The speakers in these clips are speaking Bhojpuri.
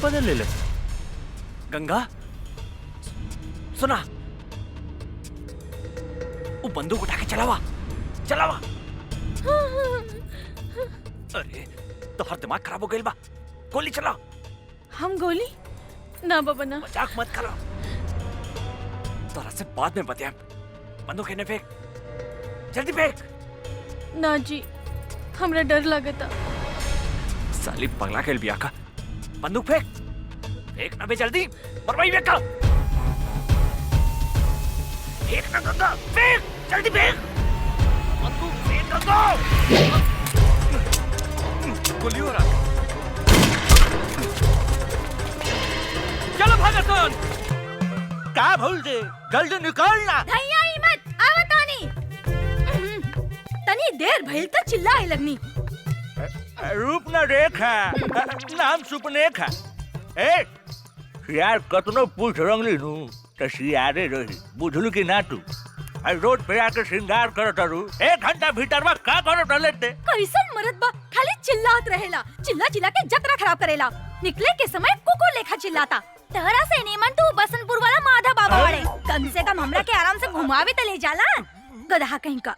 बदल ले ले। गंगा सुना, वो बंदूक उठा के चलावा चलावा। अरे तो हर दिमाग खराब हो गई बा, गोली चला। हम गोली ना बाबा ना। मजाक मत करो, तोरा से बाद में बताया। बंदूक है फेंक, जल्दी फेंक। ना जी, हमरा डर लगता। साली पगला के बिया का। बंदूक फेंक, फेंक ना बे जल्दी, मरवाई बेटा। फेंक ना गंगा, फेंक जल्दी फेंक। बंदूक फेंक गंगा। गोली हो रहा। चलो भागतन। का भूल दे, जल्दी निकलना। धैया ही मत, आवत आनी। तनी देर भइल त चिल्लाए लगनी। रूप न रेखा, नाम सुपनेखा। ए यार कतनो पूछ रंगली नु त सियारे रही, बुझलू कि ना तू? रोड पे आके श्रृंगार करत रू, 1 घंटा भीतर में का करत लेते? कैसन मरद बा, खाली चिल्लात रहेला, चिल्ला चिल्ला के जतरा खराब करेला। निकले के समय कुकुर लेखा चिल्लाता। तहरा से नीमन तू बसंतपुर वाला माधा बाबा वाले, कम से कम हमरा के आराम से घुमावे त ले जाला। गधा कहीं का।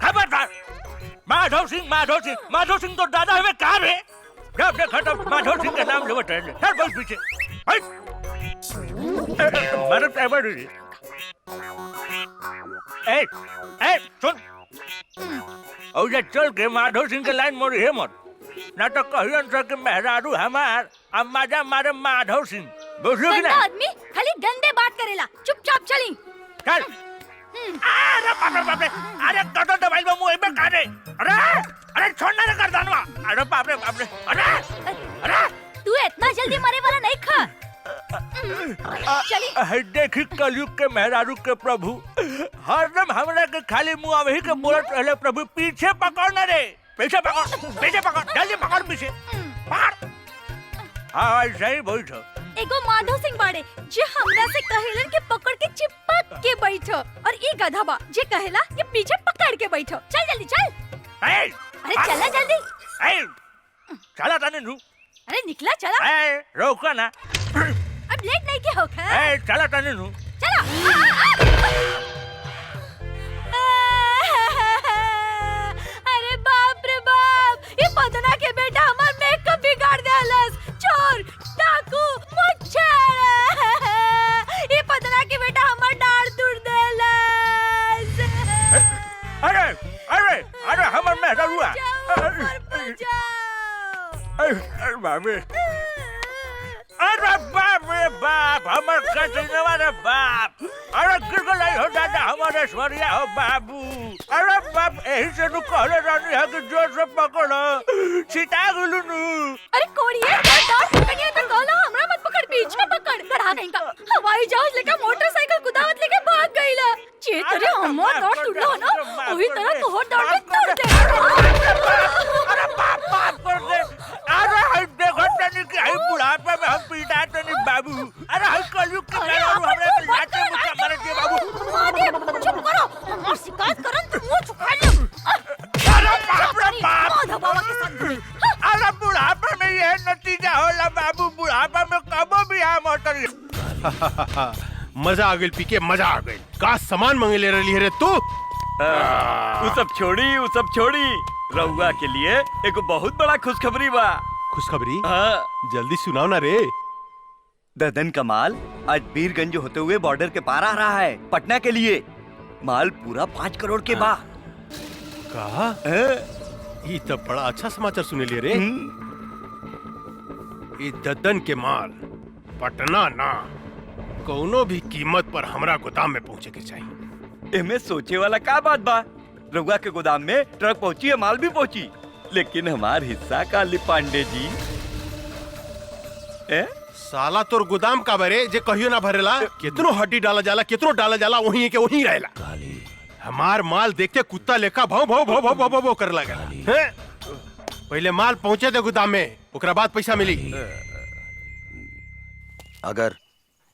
खबरदार। माधव सिंह तो दादा हमें कहा रे? जब देखा तब माधव सिंह का नाम लेवत रहे। चल बस पीछे। मरद एवर ए सुन, और ये चल के माधव सिंह के लाइन मोड़ी है मत, ना तो कहियन से कि मेहरारू हमार अम्माजा मारे माधव सिंह। बुझलो कि ना? आदमी खाली गंदे बात करेला, चुपचाप चली। चल। अरे बाप रे, अरे कदम दबाई में मुंह में काटे। अरे छोड़ना रे गर्दनवा। अरे बाप रे, अरे तू इतना जल्दी मरे वाला नहीं खा। चली। देखी कलयुग के मेहरारू के प्रभु, हरदम हमरा के खाली मुंह वही के बोलत रहले प्रभु। पीछे पकड़ ना रे, पीछे पकड़, जल्दी पकड़ पीछे। पकड़। हाँ सही बोल छो। एगो माधव सिंह बाड़े जे हमरा से कहेलन के पकड़ के चिपक के बैठो, और ई गधा बा जे कहेला कि पीछे पकड़ के बैठो। चल जल्दी चल। अरे चला जल्दी। चला तने नु। अरे निकला चला। रोको ना। अब लेट नहीं के होखा। चला तने नु। चला। अरे बाप रे बाप, ये पदना के बेटा हमार मेकअप बिगाड़ देलस। चोर, डाकू, मुच्छर। ये पदना के बेटा हमार डांड तोड़ देलस। अरे हमर मेहरारू आ। अरे बाबे, अरे बाप रे बाप, हमर कचनवा रे बाप। अरे गिरगलाई हो दादा हमारे स्वरिया हो बाबू। अरे बाप, यही से नु कहले रानी है कि जोर से पकड़ो, छिटा गेलु नु। अरे कोड़िए पकड़िए तो कहलो, हमरा मत पकड़, पीछे पकड़। गधा कहीं का हवाई जहाज लेके मोटरसाइकिल कुदावत लेके भाग गईला। चेतरे हमर दौड़ तुड़लो ना, ओही तरह तोहर दौड़ में तोड़ दे। अरे बाप कर दे। अरे हई देखो तनी कि हई बुढ़ापे में हम पीटा तनी बाबू। अरे हई कलयुग के मेहरारू हमरे के लाते मुका मारे के बाबू। मादे चुप करो, हमर शिकायत करन तो मुंह छुपा ले। अरे बाप रे बाप, माधव बाबा के साथ गई। अरे बुढ़ापे में ये नतीजा होला बाबू। बुढ़ापे में कबो भी हम होतरी। मजा आ गई पीके, मजा आ गई। का सामान मांगे ले रही है रे तू? वो सब छोड़ी, रहुआ के लिए एक बहुत बड़ा खुशखबरी बा। खुशखबरी? हाँ। जल्दी सुनाओ ना रे। ददन का माल आज बीरगंज होते हुए बॉर्डर के पार आ रहा है पटना के लिए। माल पूरा 5 करोड़ के बा। कहा? ये तो बड़ा अच्छा समाचार सुने लिए रे। ये ददन के माल पटना ना, कोनो भी कीमत पर हमरा गोदाम में पहुंचे के चाहिए। इनमें सोचे वाला क्या बात बा? रघुआ के गोदाम में ट्रक पहुंची है, माल भी पहुंची, लेकिन हमार हिस्सा काली पांडे जी। साला तोर गोदाम का बरे जे कहियो ना भरेला। कितनो हड्डी डाला जाला वहीं के वहीं रहेला। हमार माल देख के कुत्ता लेखा भौ भौ भौ भौ भौ भौ भौ कर लगा। पहले माल पहुंचे दे गोदाम में, ओकरा बाद पैसा मिली। अगर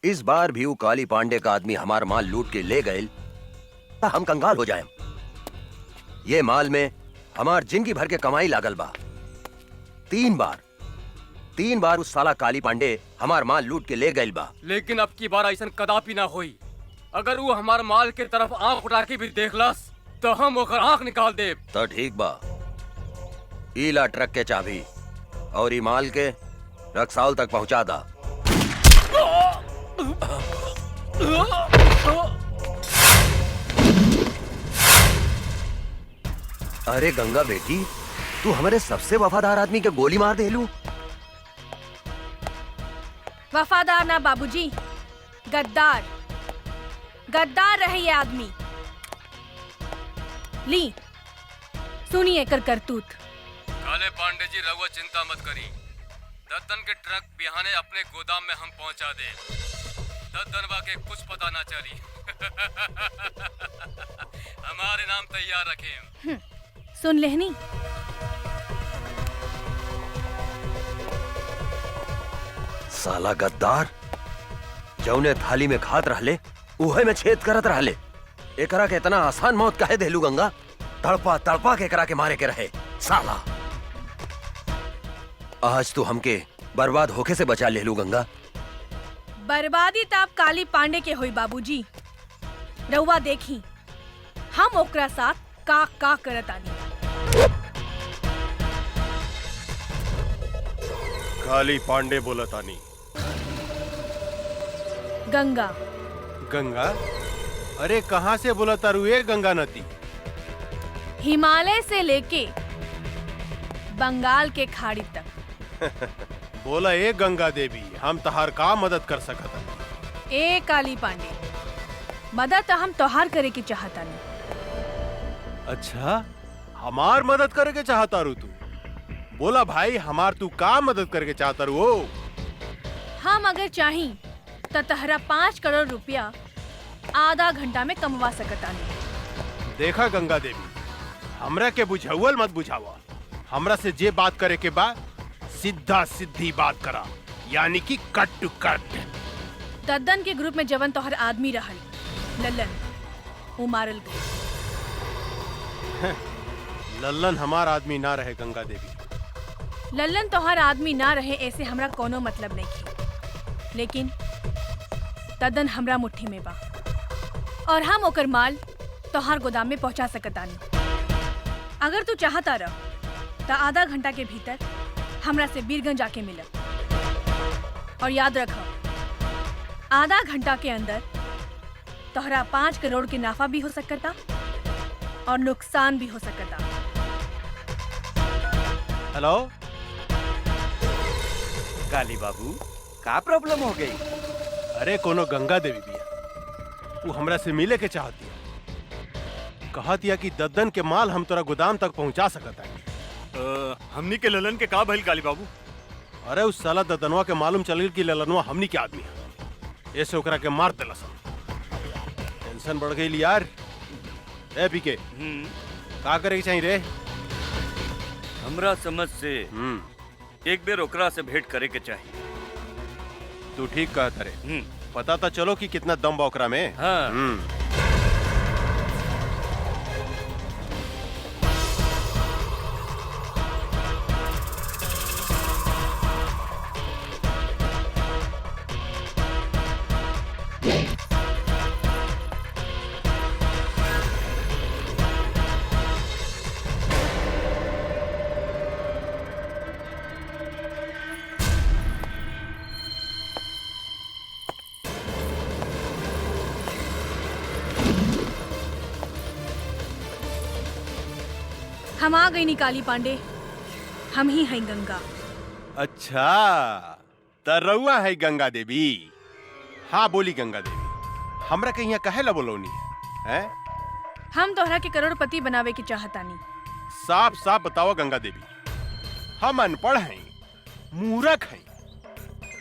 इस बार भी वो काली पांडे का आदमी हमार माल लूट के ले गए तो हम कंगाल हो जाएं। ये माल में हमार जिंदगी भर के कमाई लागल बा। 3 बार 3 बार उस साला काली पांडे हमार माल लूट के ले गइल बा। लेकिन अब की बार ऐसा कदापि ना होई। अगर वो हमार माल के तरफ आंख उठा के भी देखलस तो हम ओकर आंख निकाल देब। तो ठीक बा, ईला ट्रक के चाबी और ई माल के रक्सौल तक पहुंचा दा। अरे गंगा बेटी, तू हमारे सबसे वफादार आदमी के गोली मार देलू। वफादार ना बाबूजी, गद्दार गद्दार रहे ये आदमी। ली सुनिए कर करतूत। काले पांडे जी रहुआ चिंता मत करी, दद्दन के ट्रक बिहाने अपने गोदाम में हम पहुंचा दे। दद्दनवा के कुछ पता ना चली। हमारे नाम तैयार रखें। सुन लेहनी। साला गद्दार, जौने थाली में खात रहले उहे में छेद करत रहले। एकरा के इतना आसान मौत काहे देलू गंगा? तड़पा तड़पा के एकरा के मारे के रहे साला। आज तू हमके बर्बाद होके से बचा लेलू गंगा। बर्बादी ताप काली पांडे के होई बाबूजी। रउआ देखी हम ओकरा साथ का करत आनी। काली पांडे बोलतानी। गंगा गंगा? अरे कहाँ से बोलतारू ए गंगा नदी? हिमालय से लेके बंगाल के खाड़ी तक। बोला ए गंगा देवी, हम तहार का मदद कर सकत हनी? ए काली पांडे, मदद हम तोहार करे की चाहतानी। अच्छा, हमार मदद करे के चाहतारू तू? बोला भाई, हमार तू का मदद करके चाहतारू हो? हम अगर चाही तो तहरा 5 करोड़ रुपया आधा घंटा में कमवा सकतानी। देखा गंगा देवी, हमरा के बुझावल मत बुझावा। हमरा से जे बात करे के बा सीधा सीधी बात करा, यानी कि कट टू कट। दद्दन के ग्रुप में जवन तोहर आदमी रहल लल्लन, वो मारल गई। लल्लन हमार आदमी ना रहे गंगा देवी। लल्लन तोहर आदमी ना रहे ऐसे हमरा कोनो मतलब नहीं थी, लेकिन दद्दन हमरा मुट्ठी में बा और हम ओकर माल तोहार गोदाम में पहुंचा सकतानी। अगर तू चाहता रह तो आधा घंटा के भीतर हमरा से बीरगंज आके मिल। और याद रख, आधा घंटा के अंदर तोहरा 5 करोड़ के नाफा भी हो सकता और नुकसान भी हो सकता। हेलो काली बाबू, का प्रॉब्लम हो गई? अरे कोनो गंगा देवी बिया, वो हमरा से मिले के चाहती है। कहतिया कि दद्दन के माल हम तोरा गोदाम तक पहुंचा सकता है। हमनी के ललन के का भइल काली बाबू? अरे उस साला दद्दनवा के मालूम चल गई कि ललनवा हमनी के आदमी है, ऐसे ओकरा के मार देला सन। टेंशन बढ़ गई यार। ए पीके, का करे के चाहिए रे? हमरा समझ से एक बेर ओकरा से भेंट करे के चाहिए। तू ठीक कहता रे। पता तो चलो कि कितना दम बा ओकरा में। हाँ। हम आ गई निकाली पांडे, हम ही हैं गंगा। अच्छा, तरौआ है गंगा देवी। हाँ बोली गंगा देवी, हमरा के यहाँ कहे ला बोलौनी है? हम तोहरा के करोड़पति बनावे की चाहतानी। साफ साफ बताओ गंगा देवी, हम अनपढ़ हैं, मूर्ख हैं।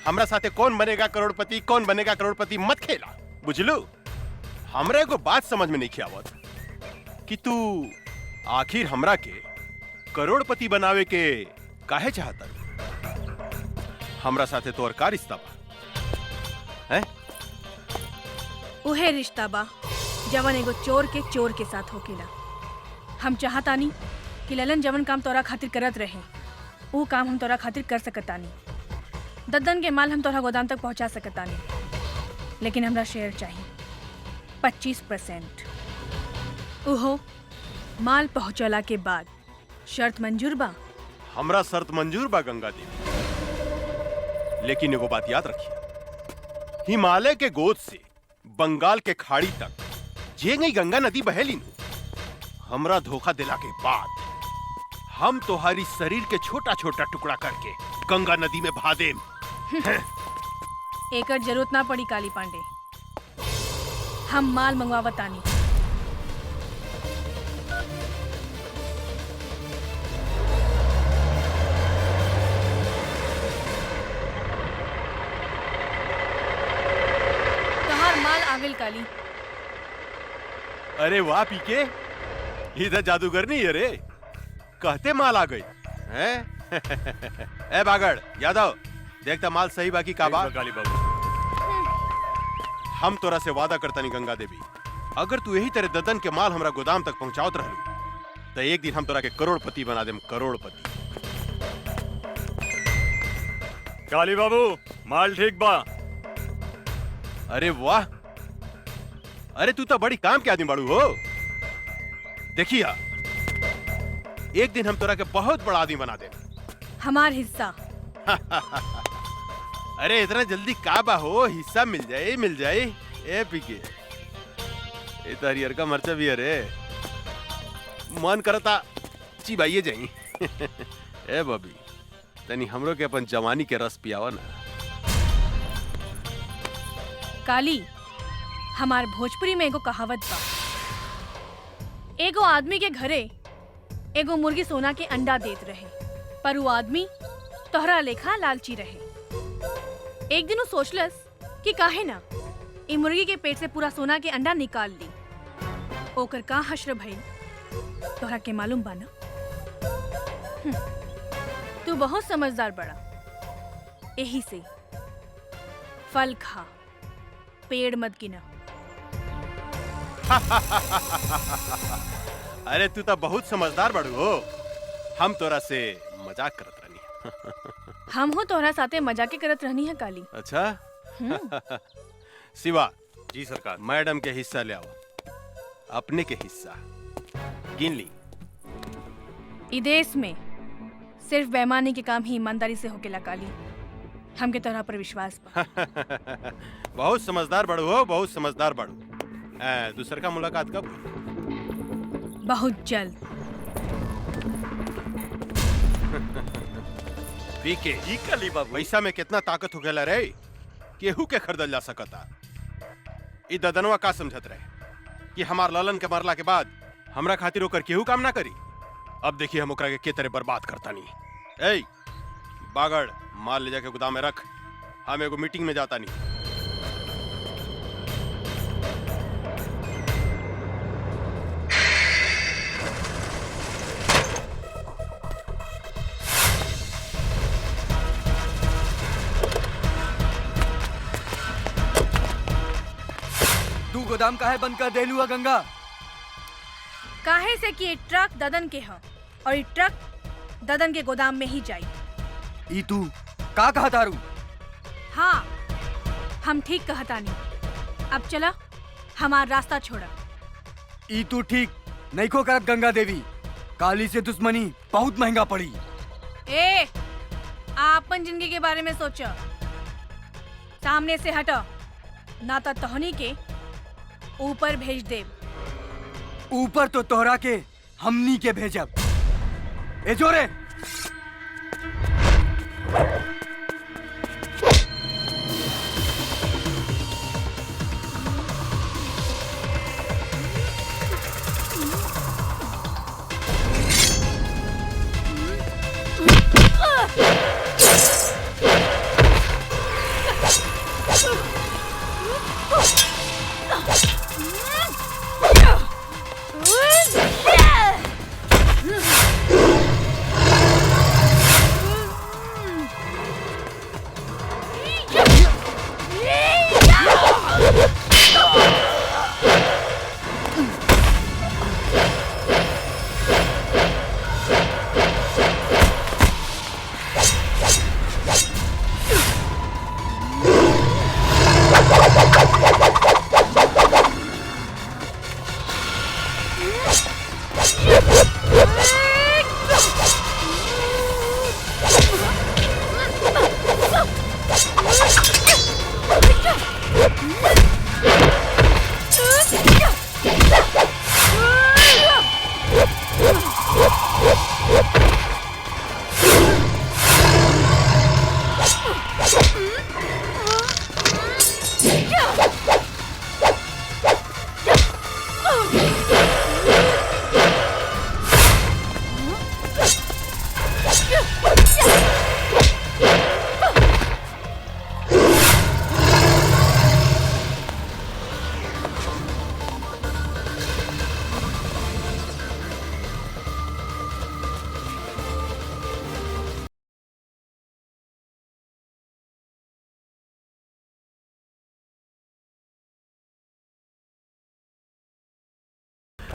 हमरा साथे कौन बनेगा करोड़पति, कौन बनेगा करोड़पति मत खेला, बुझलू? हमरा एगो बात समझ में नहीं आवत कि तू आखिर हमरा के करोड़पति बनावे के काहे चाहता? हमरा साथे तोर का रिश्ता बा? हैं? उहे रिश्ता बा जवन एगो चोर के साथ होकेला। हम चाहतानी कि ललन जवन काम तोरा खातिर करत रहे, वो काम हम तोरा खातिर कर सकतानी। दद्दन के माल हम तोहरा गोदाम तक पहुंचा सकता नहीं, लेकिन हमरा शेयर चाहिए 25%। उहो माल पहुंचला के बाद। शर्त मंजूर बा? हमरा शर्त मंजूर बा गंगा देवी, लेकिन एगो बात याद रखिए, हिमालय के गोद से बंगाल के खाड़ी तक जे गई गंगा नदी बहेली नु, हमरा धोखा दिला के बाद हम तुम्हारी शरीर के छोटा छोटा टुकड़ा करके गंगा नदी में बहा देम। एकर जरूरत ना पड़ी काली पांडे, हम माल मंगवावतानी। तोहार माल आविल काली। अरे वाह पीके, इधर जादूगर नहीं है रे, कहते माल आ गई हैं? ए बागड़ यादव, देखता माल सही बाकी का बा? काली बाबू, हम तोरा से वादा करता नहीं गंगा देवी, अगर तू यही तरह ददन के माल हमरा गोदाम तक पहुंचावत रहलू तो एक दिन हम तोरा के करोड़पति बना देम, करोड़पति। काली बाबू माल ठीक बा। अरे वाह, अरे तू तो बड़ी काम के आदमी बाड़ू हो। देखिया, एक दिन हम तोरा के बहुत बड़ा आदमी बना दे। हमार हिस्सा। अरे इतना जल्दी का बा हो, हिस्सा मिल जाए मिल जाए। ए पीके, ए तो हरियर का मर्चा भी है रे, मन करता चिबाइए जाई। ए बबी, तनी हमरो के अपन जवानी के रस पियावा ना। काली, हमार भोजपुरी में एगो कहावत बा, एगो आदमी के घरे एगो मुर्गी सोना के अंडा देत रहे, पर वो आदमी तोहरा लेखा लालची रहे। एक दिन वो सोचलस कि काहे ना ई मुर्गी के पेट से पूरा सोना के अंडा निकाल ली। ओकर का हश्र भइल तोहरा के मालूम बा ना? तू बहुत समझदार बड़ा, यही से फल खा, पेड़ मत गिना। अरे तू तो बहुत समझदार बड़ू हो, हम तोरा से मजाक करत रहनी। हम हो तोहरा साथे मजाके करत रहनी है काली। अच्छा। शिवा जी सरकार। मैडम के हिस्सा ले आओ, अपने के हिस्सा गिन ली। ई देश में सिर्फ बेईमानी के काम ही ईमानदारी से होकेला काली, हमके तोहरा पर विश्वास बा। बहुत समझदार बड़ू हो, बहुत समझदार बड़ू। दूसर का मुलाकात कब? बहुत जल्द। पीके, जी काली बाबू। पैसा में कितना ताकत हो गया रे, केहू के खरीदल जा सकता। ई ददनवा का समझत रहे कि हमार ललन के मरला के बाद हमरा खातिर ओकर केहू काम ना करी। अब देखिए हम ओकरा के तरह बर्बाद करता नहीं। ए बागड़, माल ले जाके गोदाम में रख, हम एगो मीटिंग में जाता नहीं। तू गोदाम काहे बंद कर देलू गंगा? काहे से कि ये ट्रक ददन के है और ये ट्रक ददन के गोदाम में ही जाई। ई तू का कहा तारू? हाँ, हम ठीक कहता नहीं। अब चला, हमारा रास्ता छोड़ा। ई तू ठीक नहीं को करत गंगा देवी, काली से दुश्मनी बहुत महंगा पड़ी। ए, आपन जिंदगी के बारे में सोचो, सामने से हटो, ना तो तोहनी के ऊपर भेज दे। ऊपर तो तोहरा के हमनी के भेजब। ए जोरे,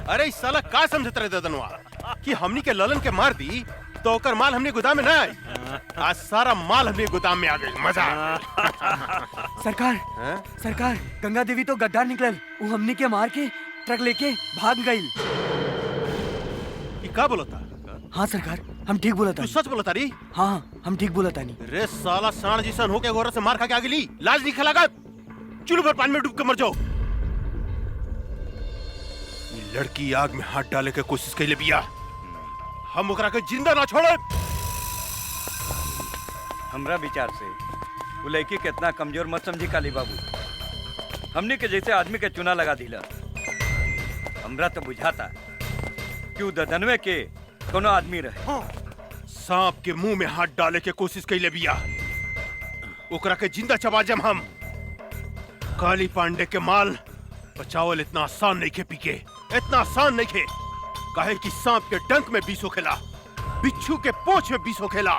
अरे इस साला का समझत रहे ददनवा कि हमनी के ललन के मार दी तो ओकर माल हमने गोदाम में ना आई। आज सारा माल हमने गोदाम में आ गई। मजा सरकार हैं? सरकार गंगा देवी तो गद्दार निकलल, वो हमनी के मार के ट्रक लेके भाग गई। ये का बोलता? हाँ सरकार, हम ठीक बोला तू सच बोलता री? हाँ हम ठीक बोला तानी। रे साला साण जिसन होके औरत से मार खा के आगे ली, लाज नहीं खलागा। चुल्लू भर पानी में डूब के मर जाओ। ये लड़की आग में हाथ डाले के कोशिश कैले बिया, हम ओकरा के जिंदा ना छोड़े। हमरा विचार से वो लड़की के इतना कमजोर मत समझी काली बाबू, हमने के जैसे आदमी के चुना लगा दिला। हमरा तो बुझाता कि वो ददनवे के कोनो आदमी रहे। सांप के मुंह में हाथ डाले के कोशिश कैले बिया, ओकरा के जिंदा चबा जम हम। काली पांडे के माल बचावल इतना आसान नहीं खे पीके, इतना आसान नहीं खे। काहे कि सांप के डंक में विष होखेला, बिच्छू के पोंछ में विष होखेला,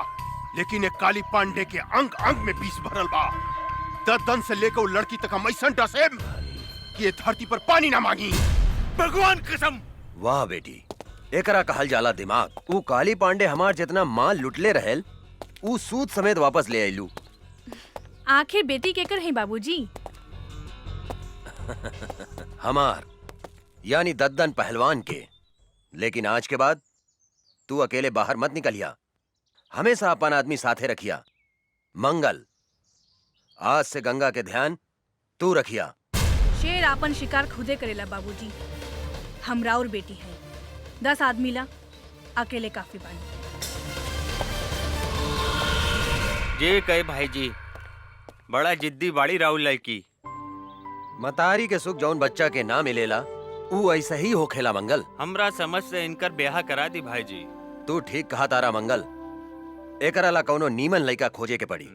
लेकिन एक काली पांडे के अंग अंग में विष भरल बा। ददन से लेकर वो लड़की तक हम ऐसा डसेम कि ये धरती पर पानी ना मांगी। भगवान कसम। वाह बेटी, एकरा कहल जाला दिमाग। ऊ काली पांडे हमार जितना माल लुटले रहेल, ऊ सूद समेत वापस ले आइलू। आखिर बेटी केकर है बाबूजी? हमार यानी दद्दन पहलवान के। लेकिन आज के बाद तू अकेले बाहर मत निकलिया, हमेशा अपन आदमी साथे रखिया। मंगल, आज से गंगा के ध्यान तू रखिया। शेर आपन शिकार खुदे करेला बाबूजी। हमरा और बेटी है, 10 आदमी ला अकेले काफी बानी। जे कहे भाई जी, बड़ा जिद्दी बाड़ी राहुल लड़की। मतारी के सुख जौन बच्चा के ना मिलेला, ऊ ऐसा ही होखेला मंगल। हमरा समझ से इनकर ब्याह करा दी भाई जी। तू ठीक कहा तारा मंगल, एकरा ला कौनो नीमन लइका खोजे के पड़ी।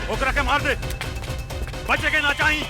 ओकरा के मार दे, बचे के ना चाहिए।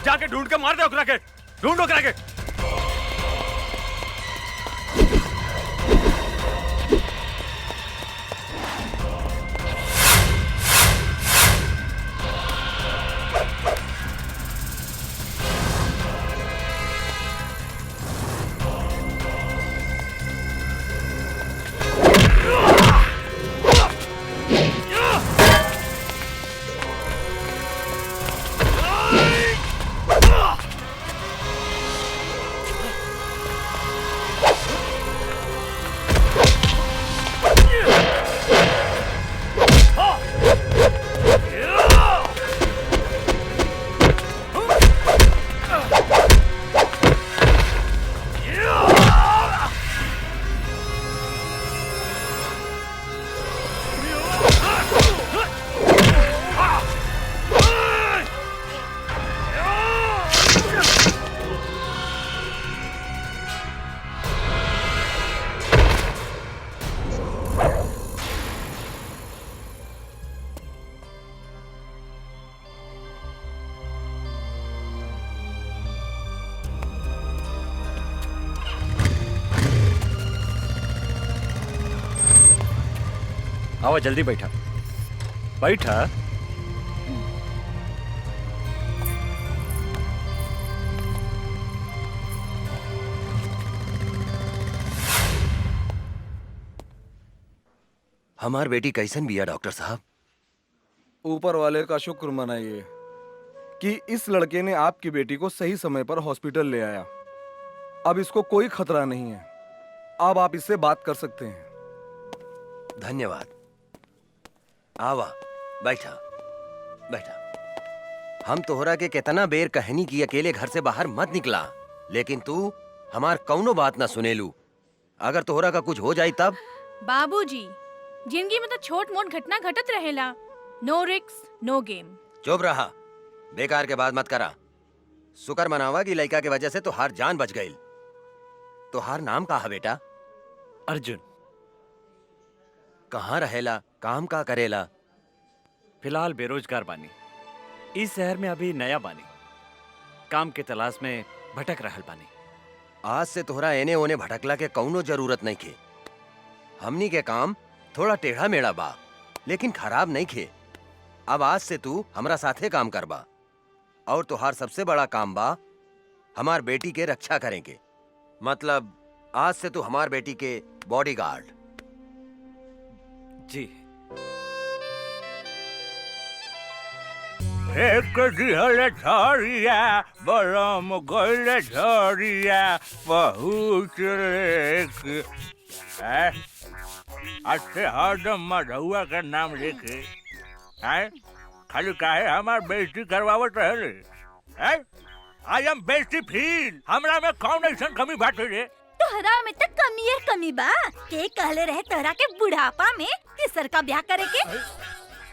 जाके ढूंढ के मार दे ओकरा के, ढूंढ ओकरा के। आओ जल्दी बैठा बैठा। हमार बेटी कैसन बिया डॉक्टर साहब? ऊपर वाले का शुक्र मनाइए कि इस लड़के ने आपकी बेटी को सही समय पर हॉस्पिटल ले आया। अब इसको कोई खतरा नहीं है। अब आप इससे बात कर सकते हैं। धन्यवाद। आवा बैठा बैठा। हम तोहरा के कितना बेर कहनी कि अकेले घर से बाहर मत निकला, लेकिन तू हमार कौनो बात ना सुनेलू। अगर तोहरा का कुछ हो जाई तब? बाबूजी, जिंदगी में तो छोट मोट घटना घटत रहेला। नो रिस्क नो गेम। चुप रहा, बेकार के बात मत करा। शुक्र मनावा कि लड़का के वजह से तोहार जान बच गई। तोहार नाम का है बेटा? अर्जुन। कहाँ रहेला, काम का करेला? फिलहाल बेरोजगार बानी। इस शहर में अभी नया बानी, काम के तलाश में भटक रहल बानी। आज से तोहरा एने ओने भटकला के कौनो जरूरत नहीं खे। हमनी के काम थोड़ा टेढ़ा मेढ़ा बा, लेकिन खराब नहीं खे। अब आज से तू हमरा साथे काम करबा, और तोहार सबसे बड़ा काम बा हमार बेटी के रक्षा करेंगे। मतलब आज से तू हमार बेटी के बॉडीगार्ड। जी। एक दिहले झरिया बरम गइले झरिया बहुत लेके अच्छे हरदम मधुआ का नाम लेके खाली काहे हमार बेइज्जती करवावत रहे। आई एम बेइज्जती फील। हमरा में कौन ऐसा कमी बाटे रे? तोहरा में तो कमी है कमी बा। के कहले रहे तोहरा के बुढ़ापा में तीसर का ब्याह करे के?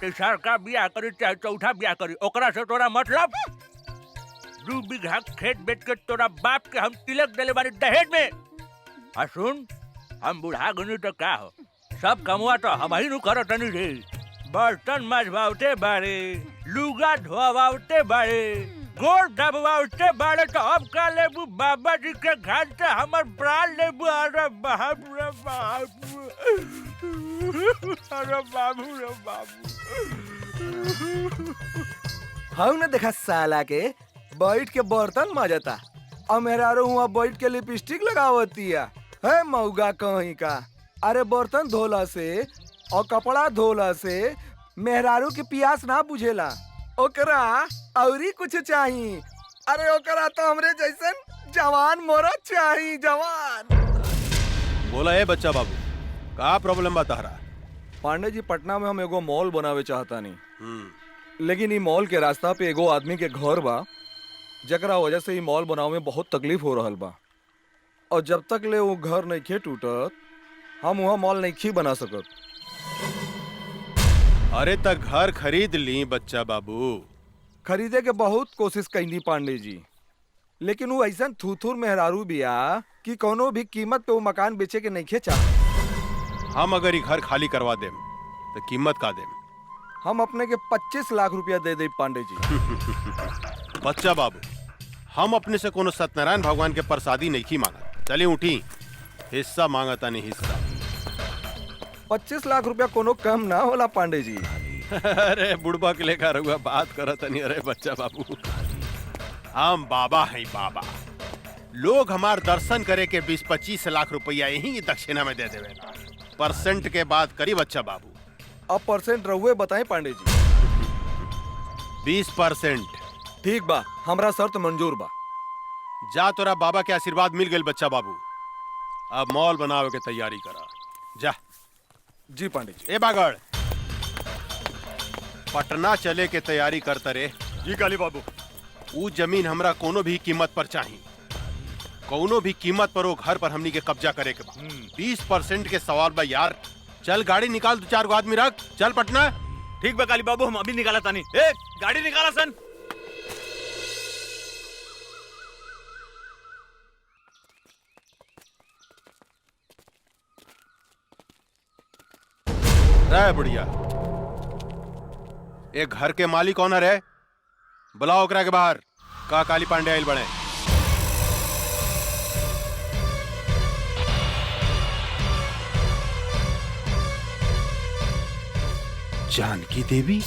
तीसर का ब्याह करी चाहे चौथा ब्याह करी, ओकरा से तोरा मतलब? 2 बीघा खेत बेच के तोरा बाप के हम तिलक देले बानी दहेज में। आ सुन, हम बुढ़ा गनी तो का हो, सब कमुआ तो हम ही नु करत नहीं रे। बर्तन मजवाते बारे, लुगा धोवाते बारे, गोड़ दबवाते बारे, तो अब का लेबू बाबा जी के घर से हमर प्राण लेबू। अरे बाप रे बाप, अरे बाबू रे बाबू। हम ने देखा साला के बैठ के बर्तन मजता, और मेहरारू हुआ बैठ के लिपस्टिक लगावतिया है मऊगा कहीं का। अरे बर्तन धोला से और कपड़ा धोला से मेहरारू की प्यास ना बुझेला, ओकरा औरी कुछ चाहिए। अरे ओकरा तो हमरे जैसन जवान मरद चाहिए, जवान। बोला है बच्चा बाबू, का प्रॉब्लम बता रहा? पांडे जी, पटना में हम एगो मॉल बनावे चाहता नहीं, लेकिन ई मॉल के रास्ता पे एगो आदमी के घर बा, जकरा वजह से ई मॉल बनावे में बहुत तकलीफ हो रहल बा। और जब तक ले वो घर नहीं खे टूटत, हम वहाँ मॉल नहीं खी बना सकत। अरे तक घर खरीद ली बच्चा बाबू। खरीदे के बहुत कोशिश कईनी पांडे जी, लेकिन वो ऐसा थूथूर मेहरारू बिया कि कोनो भी कीमत पे वो मकान बेचे के नहीं खे चाह। हम अगर ये घर खाली करवा देम तो कीमत का देम? हम अपने के 25 लाख रुपया दे दे पांडे जी। बच्चा बाबू, हम अपने से कोनो सत्यनारायण भगवान के प्रसादी नहीं की मांगा। चलिए उठी, हिस्सा मांगता नहीं हिस्सा। 25 लाख रुपया कोनो कम ना होला पांडे जी। अरे बुढ़बा के लेकर हुआ बात करत नहीं। अरे बच्चा बाबू, हम बाबा हैं बाबा। लोग हमार दर्शन करे के 20-25 लाख रुपया यही दक्षिणा में दे देवे। परसेंट के बात करी बच्चा बाबू। अब परसेंट रहुए बताएं पांडे जी। 20%। ठीक बा, हमरा शर्त मंजूर बा। जा, तोरा बाबा के आशीर्वाद मिल गए बच्चा बाबू। अब मॉल बनावे के तैयारी करा जा। जी पांडे जी। ए बागड़, पटना चले के तैयारी करता रे। जी काली बाबू। वो जमीन हमरा कोनो भी कीमत पर चाहिए। कोनो भी कीमत पर वो घर पर हमनी के कब्जा करे के बा। 20% के सवाल बा यार। चल गाड़ी निकाल, 2-4 गो आदमी रख, चल पटना। ठीक बा काली बाबू, हम अभी निकाला तानी। ए गाड़ी निकाला सन। रे बुढ़िया, एक घर के मालिक कौन है? बुलाओ ओकरा के बाहर। का काली पांडे आइल बने? जानकी देवी?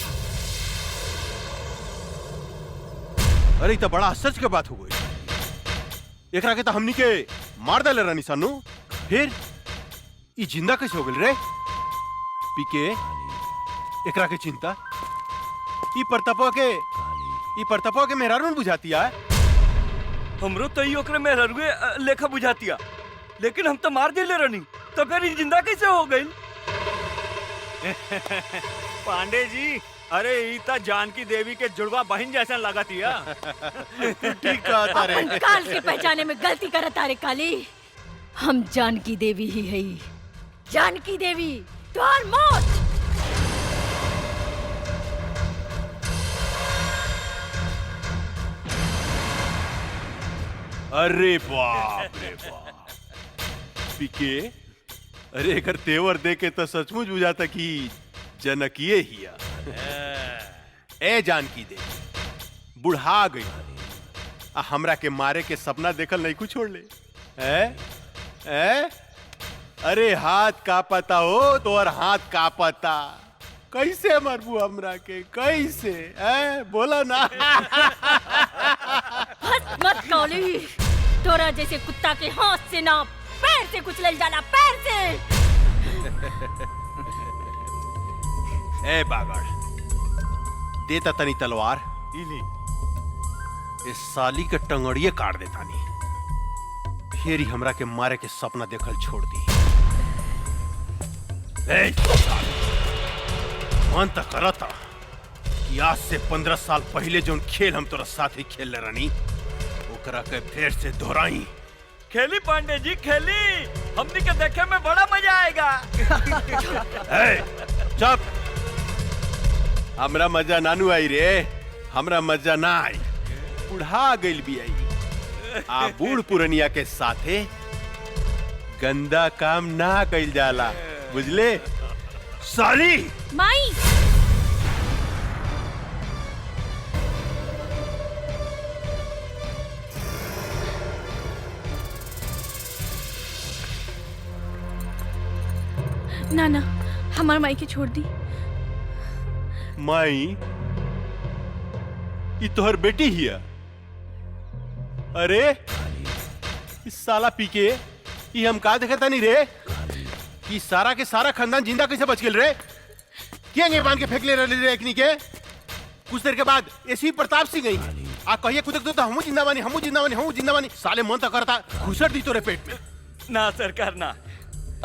अरे ई तो बड़ा आश्चर्य के बात हो गई। एकरा के तो हमनी के मार डाले रानी सानू, फिर ई जिंदा कैसे हो गई रे? पीके एकरा के चिंता ई परतपा के मेहरारू में बुझाती है। हमरो तो ओकरे में ररुए लेखा बुझातिया, लेकिन हम तो मार दिले रहनी, तो फिर ई जिंदा कैसे हो गई? पांडे जी, अरे ईता जानकी देवी के जुड़वा बहन जैसा लगातिया। ठीक कहा रे। अपन काल के पहचाने में गलती करत रे काली। हम जानकी देवी ही है। जानकी देवी तोहर मौत। अरे बाप रे बाप पीके, अरे एकर तेवर देके तो सचमुच बुझाता कि जनकिए हिया। ए जानकी दे बुढ़ा गई आ हमरा के मारे के सपना देखल नहीं कुछ छोड़ ले। अरे हाथ का पता हो तो और हाथ का पता, कैसे मरबू हमरा के, कैसे बोला ना। हंस मत काली, तोरा जैसे कुत्ता के हाथ से ना पैर से कुचलल जाला, पैर से। ए बागड़, देता तनी तलवार, इस साली के टंगड़िए काट देता नी, फिर ही हमरा के मारे के सपना देखल छोड़ दी। मन तक करता कि आज से 15 साल पहले जो खेल हम तोरा साथ ही खेल रानी, ओकरा के फिर से दोहराई। खेली पांडे जी खेली, हमनी के देखे में बड़ा मजा आएगा। चुप, हमरा मजा नानू आई रे, हमरा मजा ना आई, बुढ़ा गइल भी आई। आ बूढ़ पुरनिया के साथे गंदा काम ना कइल जाला, बुझले साली। माई ना ना, हमार माई के छोड़ दी। माई ई तोहर बेटी हिया? अरे इस साला पीके ई हम का देखता नहीं रे कि सारा के सारा खानदान जिंदा कैसे बच गेल रे? क्या बांध के फेंक ले रहे रे एकनी के? कुछ देर के बाद ऐसी प्रताप सिंह गई आ कहिए कुछ तो हमू जिंदा बानी, हमू जिंदा बानी, हमू जिंदा बानी। साले मन तो करता घुसर दी तोरे पेट में। ना सरकार ना,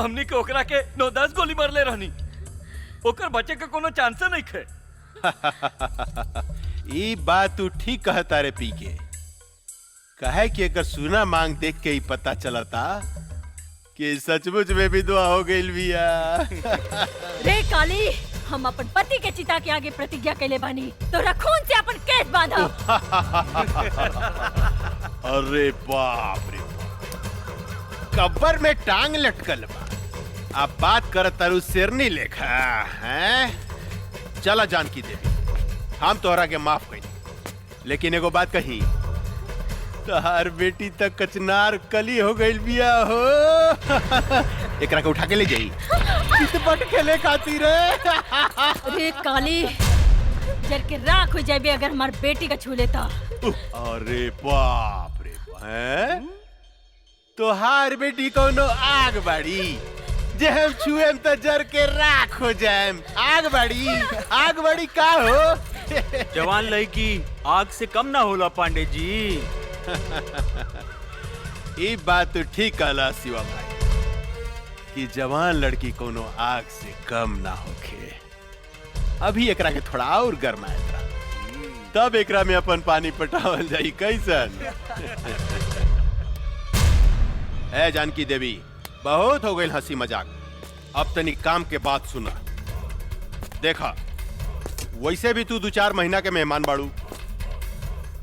हमनी के ओकरा के 9-10 गोली मार ले रहनी, ओकर बचे के कोनो चांस नहीं खे। ई बात तू ठीक कहता रे पीके, कहे कि अगर सुना मांग देख के ही पता चलता कि सचमुच में भी दुआ हो गई बिया। रे काली, हम अपन पति के चिता के आगे प्रतिज्ञा कैले बानी, तोरा खून से अपन केस बांधा। अरे बाप रे, कब्र में टांग लटकल बा, अब बात कर तरु शेरनी लेखा हैं? चला जानकी देवी, हम तोहरा के माफ कही, लेकिन एगो बात कही, तोहार बेटी तक कचनार कली हो गई बिया हो। एकरा के उठा के ले जाई चितपट खेले खातिर। रे काली, जर के राख हो जाबे अगर हमार बेटी का छू लेता। अरे बाप रे, हैं? तोहार बेटी कोनो आग बाड़ी जे हम छुएम तो जर के राख हो जाएम। आग बाड़ी का हो? जवान लड़की आग से कम ना होला पांडे जी। ये बात तो ठीक कहला शिवा भाई कि जवान लड़की कोनो आग से कम ना होखे। अभी एकरा के थोड़ा और गरमाएगा, तब एकरा में अपन पानी पटावल जाई कैसन। ए जानकी देवी, बहुत हो गई हंसी मजाक, अब तनी काम के बात सुना। देखा, वैसे भी तू 2-4 महीना के मेहमान बाड़ू,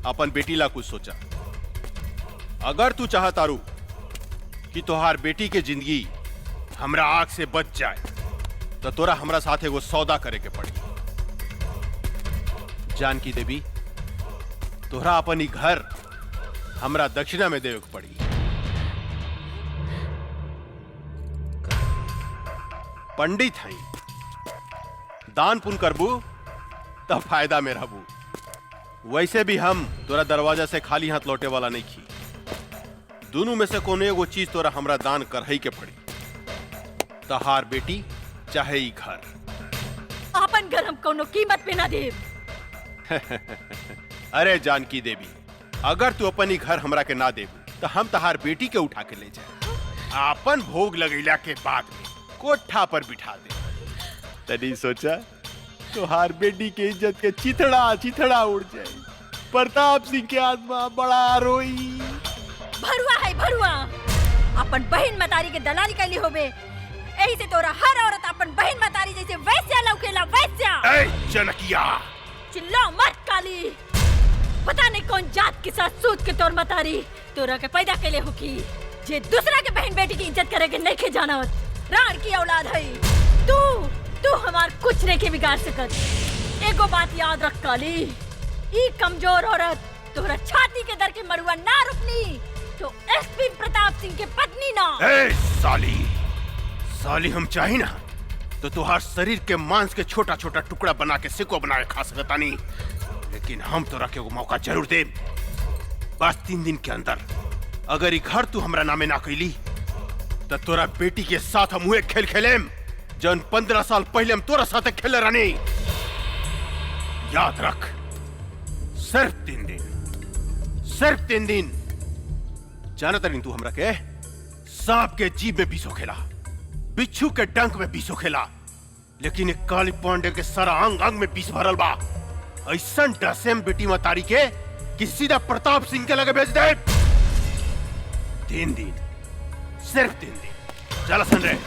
अपन बेटी ला कुछ सोचा। अगर तू चाहतारू कि तोहार बेटी के जिंदगी हमरा आग से बच जाए, तो तोरा हमरा साथ एगो सौदा करे के पड़ी। जानकी देवी, तोहरा अपन ही घर हमरा दक्षिणा में देवे के पड़ी। पंडित हई, दान पुण्य करबू तब फायदा में रहबू। वैसे भी हम तोरा दरवाजा से खाली हाथ लौटे वाला नहीं खी। दोनों में से कोनो एगो चीज तोरा हमरा दान करही के पड़ी, तहार बेटी चाहे ई घर। अपन घर हम कोनो कीमत पे ना देब। अरे जानकी देवी, अगर तू अपन ही घर हमरा के ना देबू तो हम तहार बेटी के उठा के ले जाए, अपन भोग लगैला के बाद में कोठा पर बिठा दे। तनी सोचा तोहार बेटी के इज्जत के चिथड़ा चिथड़ा उड़ जाए, प्रताप सिंह के आत्मा बड़ा रोई। भरुआ है भरुआ, अपन बहन मतारी के दलाली कैली होबे, यही से तोरा हर औरत अपन बहन मतारी जैसे वैस्या लौकेला वैस्या। ए जनकिया, चिल्लाओ मत काली, पता नहीं कौन जात के साथ सूत के तोर मतारी तोरा के पैदा कैले हो की जे दूसरा के बहन बेटी की इज्जत करे के नहीं खे जानत। राण की औलाद है तू हमार कुछ नहीं के बिगाड़ सकत। एगो बात याद रख काली, ई कमजोर औरत तोरा छाती के दर के मरुआ ना रुकनी तो एसपी प्रताप सिंह के पत्नी ना। ए साली हम चाही ना तो तुहार शरीर के मांस के छोटा छोटा टुकड़ा बना के सिको बना के खा सकता नहीं, लेकिन हम तोरा के वो मौका जरूर दे। बस 3 दिन के अंदर अगर ई घर तू हमरा नामे ना कैली तो तोरा बेटी के साथ हम हुए खेल खेलेम जन 15 साल पहले हम तोरा साथ खेले रहनी। याद रख, सिर्फ 3 दिन। जानता नहीं तू हमरा के सांप के जीभ में बीसो खेला, बिच्छू के डंक में बीसो खेला, लेकिन एक काली पांडे के सारा अंग अंग में बीस भरल बा। ऐसा डसेम बेटी मतारी के कि सीधा प्रताप सिंह के लगे भेज दे। 3 दिन, सिर्फ 3 दिन। चला सन रे।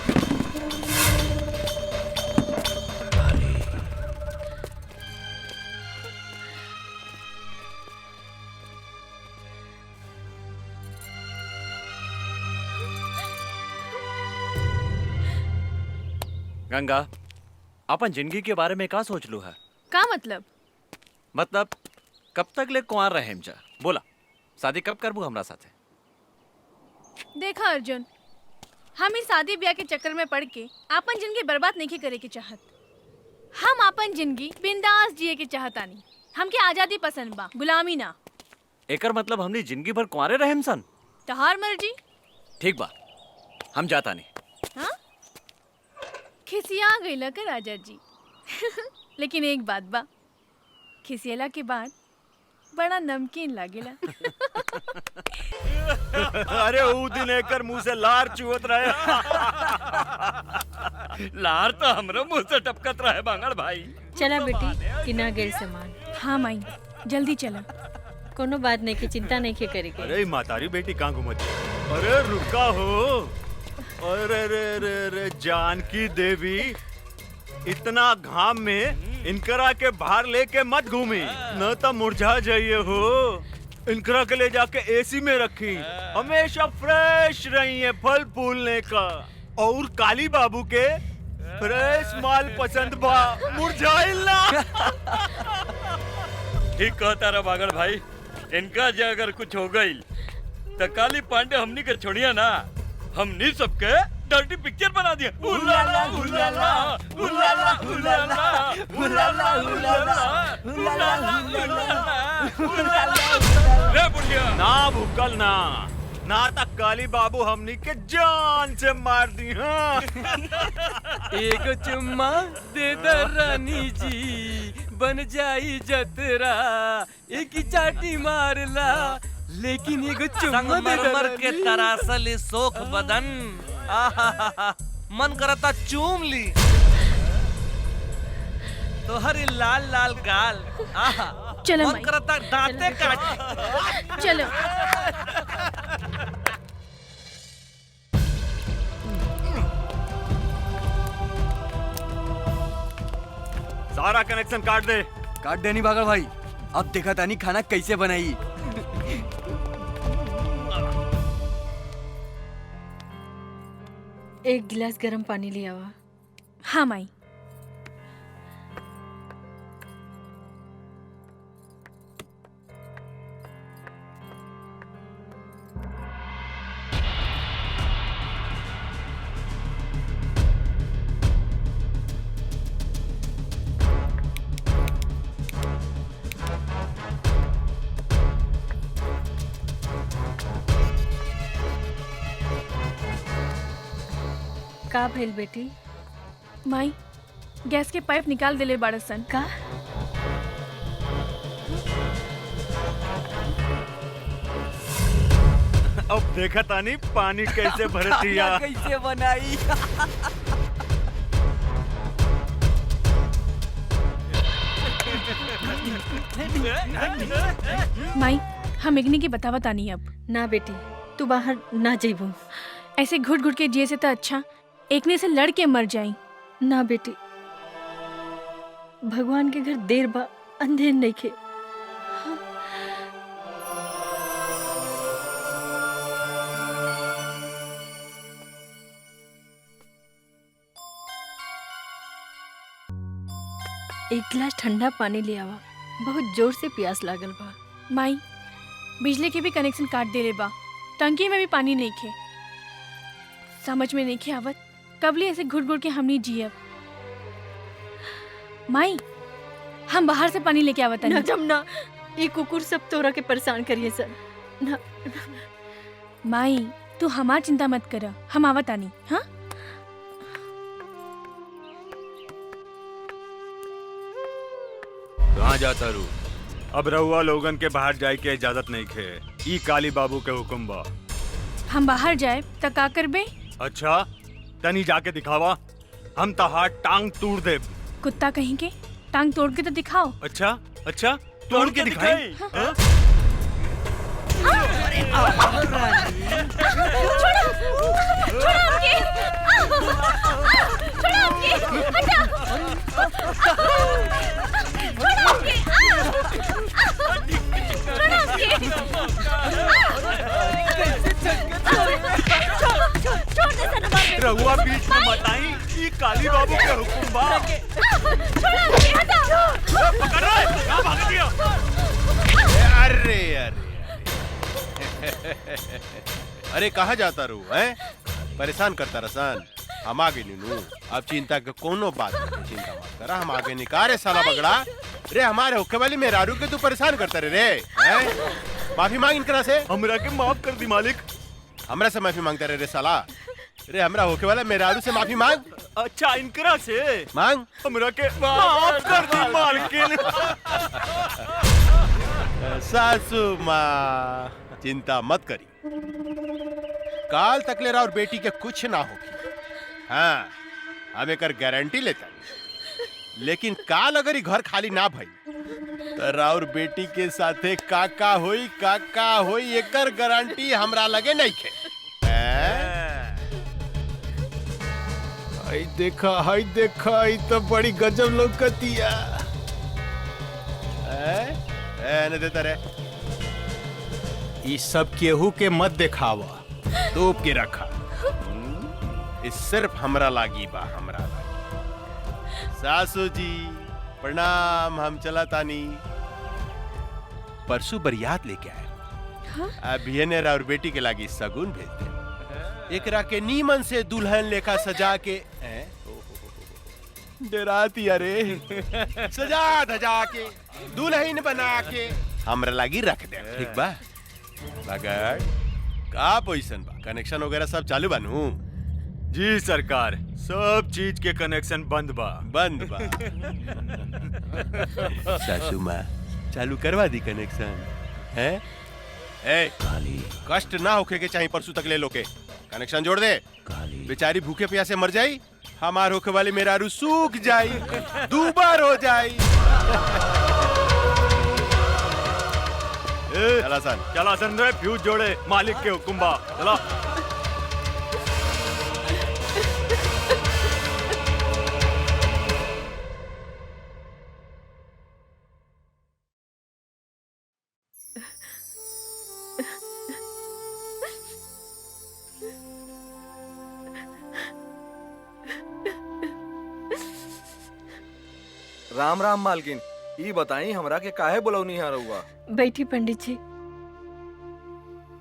गंगा, अपन जिंदगी के बारे में का सोच लू है? का मतलब? मतलब कब तक ले कुंवार रहे जा? बोला, शादी कब करबू हमरा साथे? देखा अर्जुन, हम इस शादी ब्याह के चक्कर में पड़ के अपन जिंदगी बर्बाद नहीं करे के चाहत। हम अपन जिंदगी बिंदास जिए के चाहतानी। हमके आजादी पसंद बा, गुलामी ना। एकर मतलब हमने जिंदगी भर कुंवारे रहेम सन? तहार मर्जी। ठीक बा, हम जाता नहीं। हाँ? खिसिया गईला का राजा जी। लेकिन एक बात बा, खिसियला के बाद बड़ा नमकीन लागेला। अरे ऊ दिन एकर मुंह से लार चुहत रहे। लार तो हमरो मुंह से टपकत रहे बांगड़ भाई। चला बेटी, किना गेल सामान। हाँ माई, जल्दी चला। कोनो बात नहीं की चिंता नहीं के करे के। अरे मातारी बेटी कहाँ घूमती? अरे रुका हो। अरे रे रे रे जानकी देवी, इतना घाम में इनकरा के बाहर लेके मत घूमी, न तो मुरझा जाइए हो। इनकरा के ले जाके एसी में रखी, हमेशा फ्रेश रही है फल फूलने का। और काली बाबू के फ्रेश माल पसंद बा, मुरझाइल ना। ठीक कहता रहा बागड़ भाई, इनका जो अगर कुछ हो गई तो काली पांडे हमनी के छोड़िया ना, हमनी सबके डर्टी पिक्चर बना दिया। उलाला उलाला उलाला उलाला उलाला उलाला उलाला। रे बुढ़िया ना भूकल ना तक काली बाबू हमनी के जान से मार दी। हाँ एक चुम्मा दे दे रानी जी, बन जाई जतरा, एक ही चाटी मारला, लेकिन एगो चुम्मा दे दे रानी। के तरासल सोख बदन, आहा मन करता चूम ली तो हरी लाल लाल गाल, आहा चलो मन करता दांते काट। चलो। सारा कनेक्शन काट दे। काट देनी बागड़ भाई, अब देखा तानी खाना कैसे बनाई। एक गिलास गर्म पानी ले आवा। हाँ माई। का भइल बेटी? माई गैस के पाइप निकाल देले बाड़सन। का? अब देखा तानी पानी कैसे भरतिया। कैसे बनाई? माई हम इग्नी की बतावा तानी अब। ना बेटी, तू बाहर ना जेबू। ऐसे घुट घुट के जिए से तो अच्छा एकने से लड़ के मर जाई। ना बेटी, भगवान के घर देर बा अंधेर नहीं खे। एक गिलास ठंडा पानी ले आवा, बहुत जोर से प्यास लागल बा। माई बिजली के भी कनेक्शन काट देले बा, टंकी में भी पानी नहीं खे। समझ में नहीं खे आवत कबली ऐसे घुट घुट के हमनी जियब। माई हम बाहर से पानी लेके आवत ना जमुना, ये कुकुर सब तोरा के परेशान करिए सर। ना माई तू हमार चिंता मत कर, हम आवत आनी। हाँ कहाँ जाता रू? अब रहुआ लोगन के बाहर जाए के इजाजत नहीं खे। ई काली बाबू के हुक्म बा। हम बाहर जाए त का करबे? अच्छा तनी जाके दिखावा, हम तहार टांग तोड़ दे। कुत्ता कहीं के टांग तोड़ के तो दिखाओ। अच्छा अच्छा तोड़ के दिखाई। हाँ? रहुआ बीच में मत आई, ये काली बाबू के हुक्म बा। पकड़ रहा है, कहाँ भाग दिया? अरे अरे अरे कहाँ जाता रू है? परेशान करता रसान। हम आगे नीनू, अब चिंता के कोनो बात नहीं, चिंता मत करा, हम आगे निकारे साला बगड़ा। रे हमारे होके वाली मेहरारू के तू परेशान करता रे हैं? माफी मांग इनकरा से। हमरा के माफ कर दी मालिक। हमरा से माफी मांगता रे साला। रे हमरा होके वाला मेहरारू से माफी मांग। अच्छा इनकरा से मांग। हमरा के माफ कर दी मालकिन। सासू माँ चिंता मत करी, काल तकले और बेटी के कुछ ना होगी। हाँ हम एक गारंटी लेता, लेकिन काल अगर घर खाली ना भई तो राउर बेटी के साथे काका होई एकर गारंटी हमरा लगे नहीं खे। हाय देखा ई तो बड़ी गजब लौकतिया। न देता रे, ई सब केहू के मत दिखावा, तोप के रखा। इस सिर्फ हमरा लागी बा, हमरा लागी। सासू जी प्रणाम, हम चला तानी। परसों बरियात लेके आए। हाँ? अभी ने और बेटी के लागी सगुन भेज दे। एकरा के नीमन से दुल्हन लेखा सजा के डराती अरे सजा धजा के दुल्हन बना के हमरा लागी रख दे। ठीक बा? मगर का पोजीशन बा? कनेक्शन वगैरह सब चालू बानू? जी सरकार, सब चीज के कनेक्शन बंद बा। सासू माँ चालू करवा दी कनेक्शन है? ए कष्ट ना होके के चाहिए, परसों तक ले लो के कनेक्शन जोड़ दे। बेचारी भूखे प्यासे मर जाई, हमार होके वाली मेहरारू सूख जाई, दूबर हो जाई। चला सन रे, फ्यूज जोड़े, मालिक के हुक्म बा। चला। राम राम मालकिन, ई बताई हमरा के काहे बुलौनी है रउआ? बैठी पंडित जी।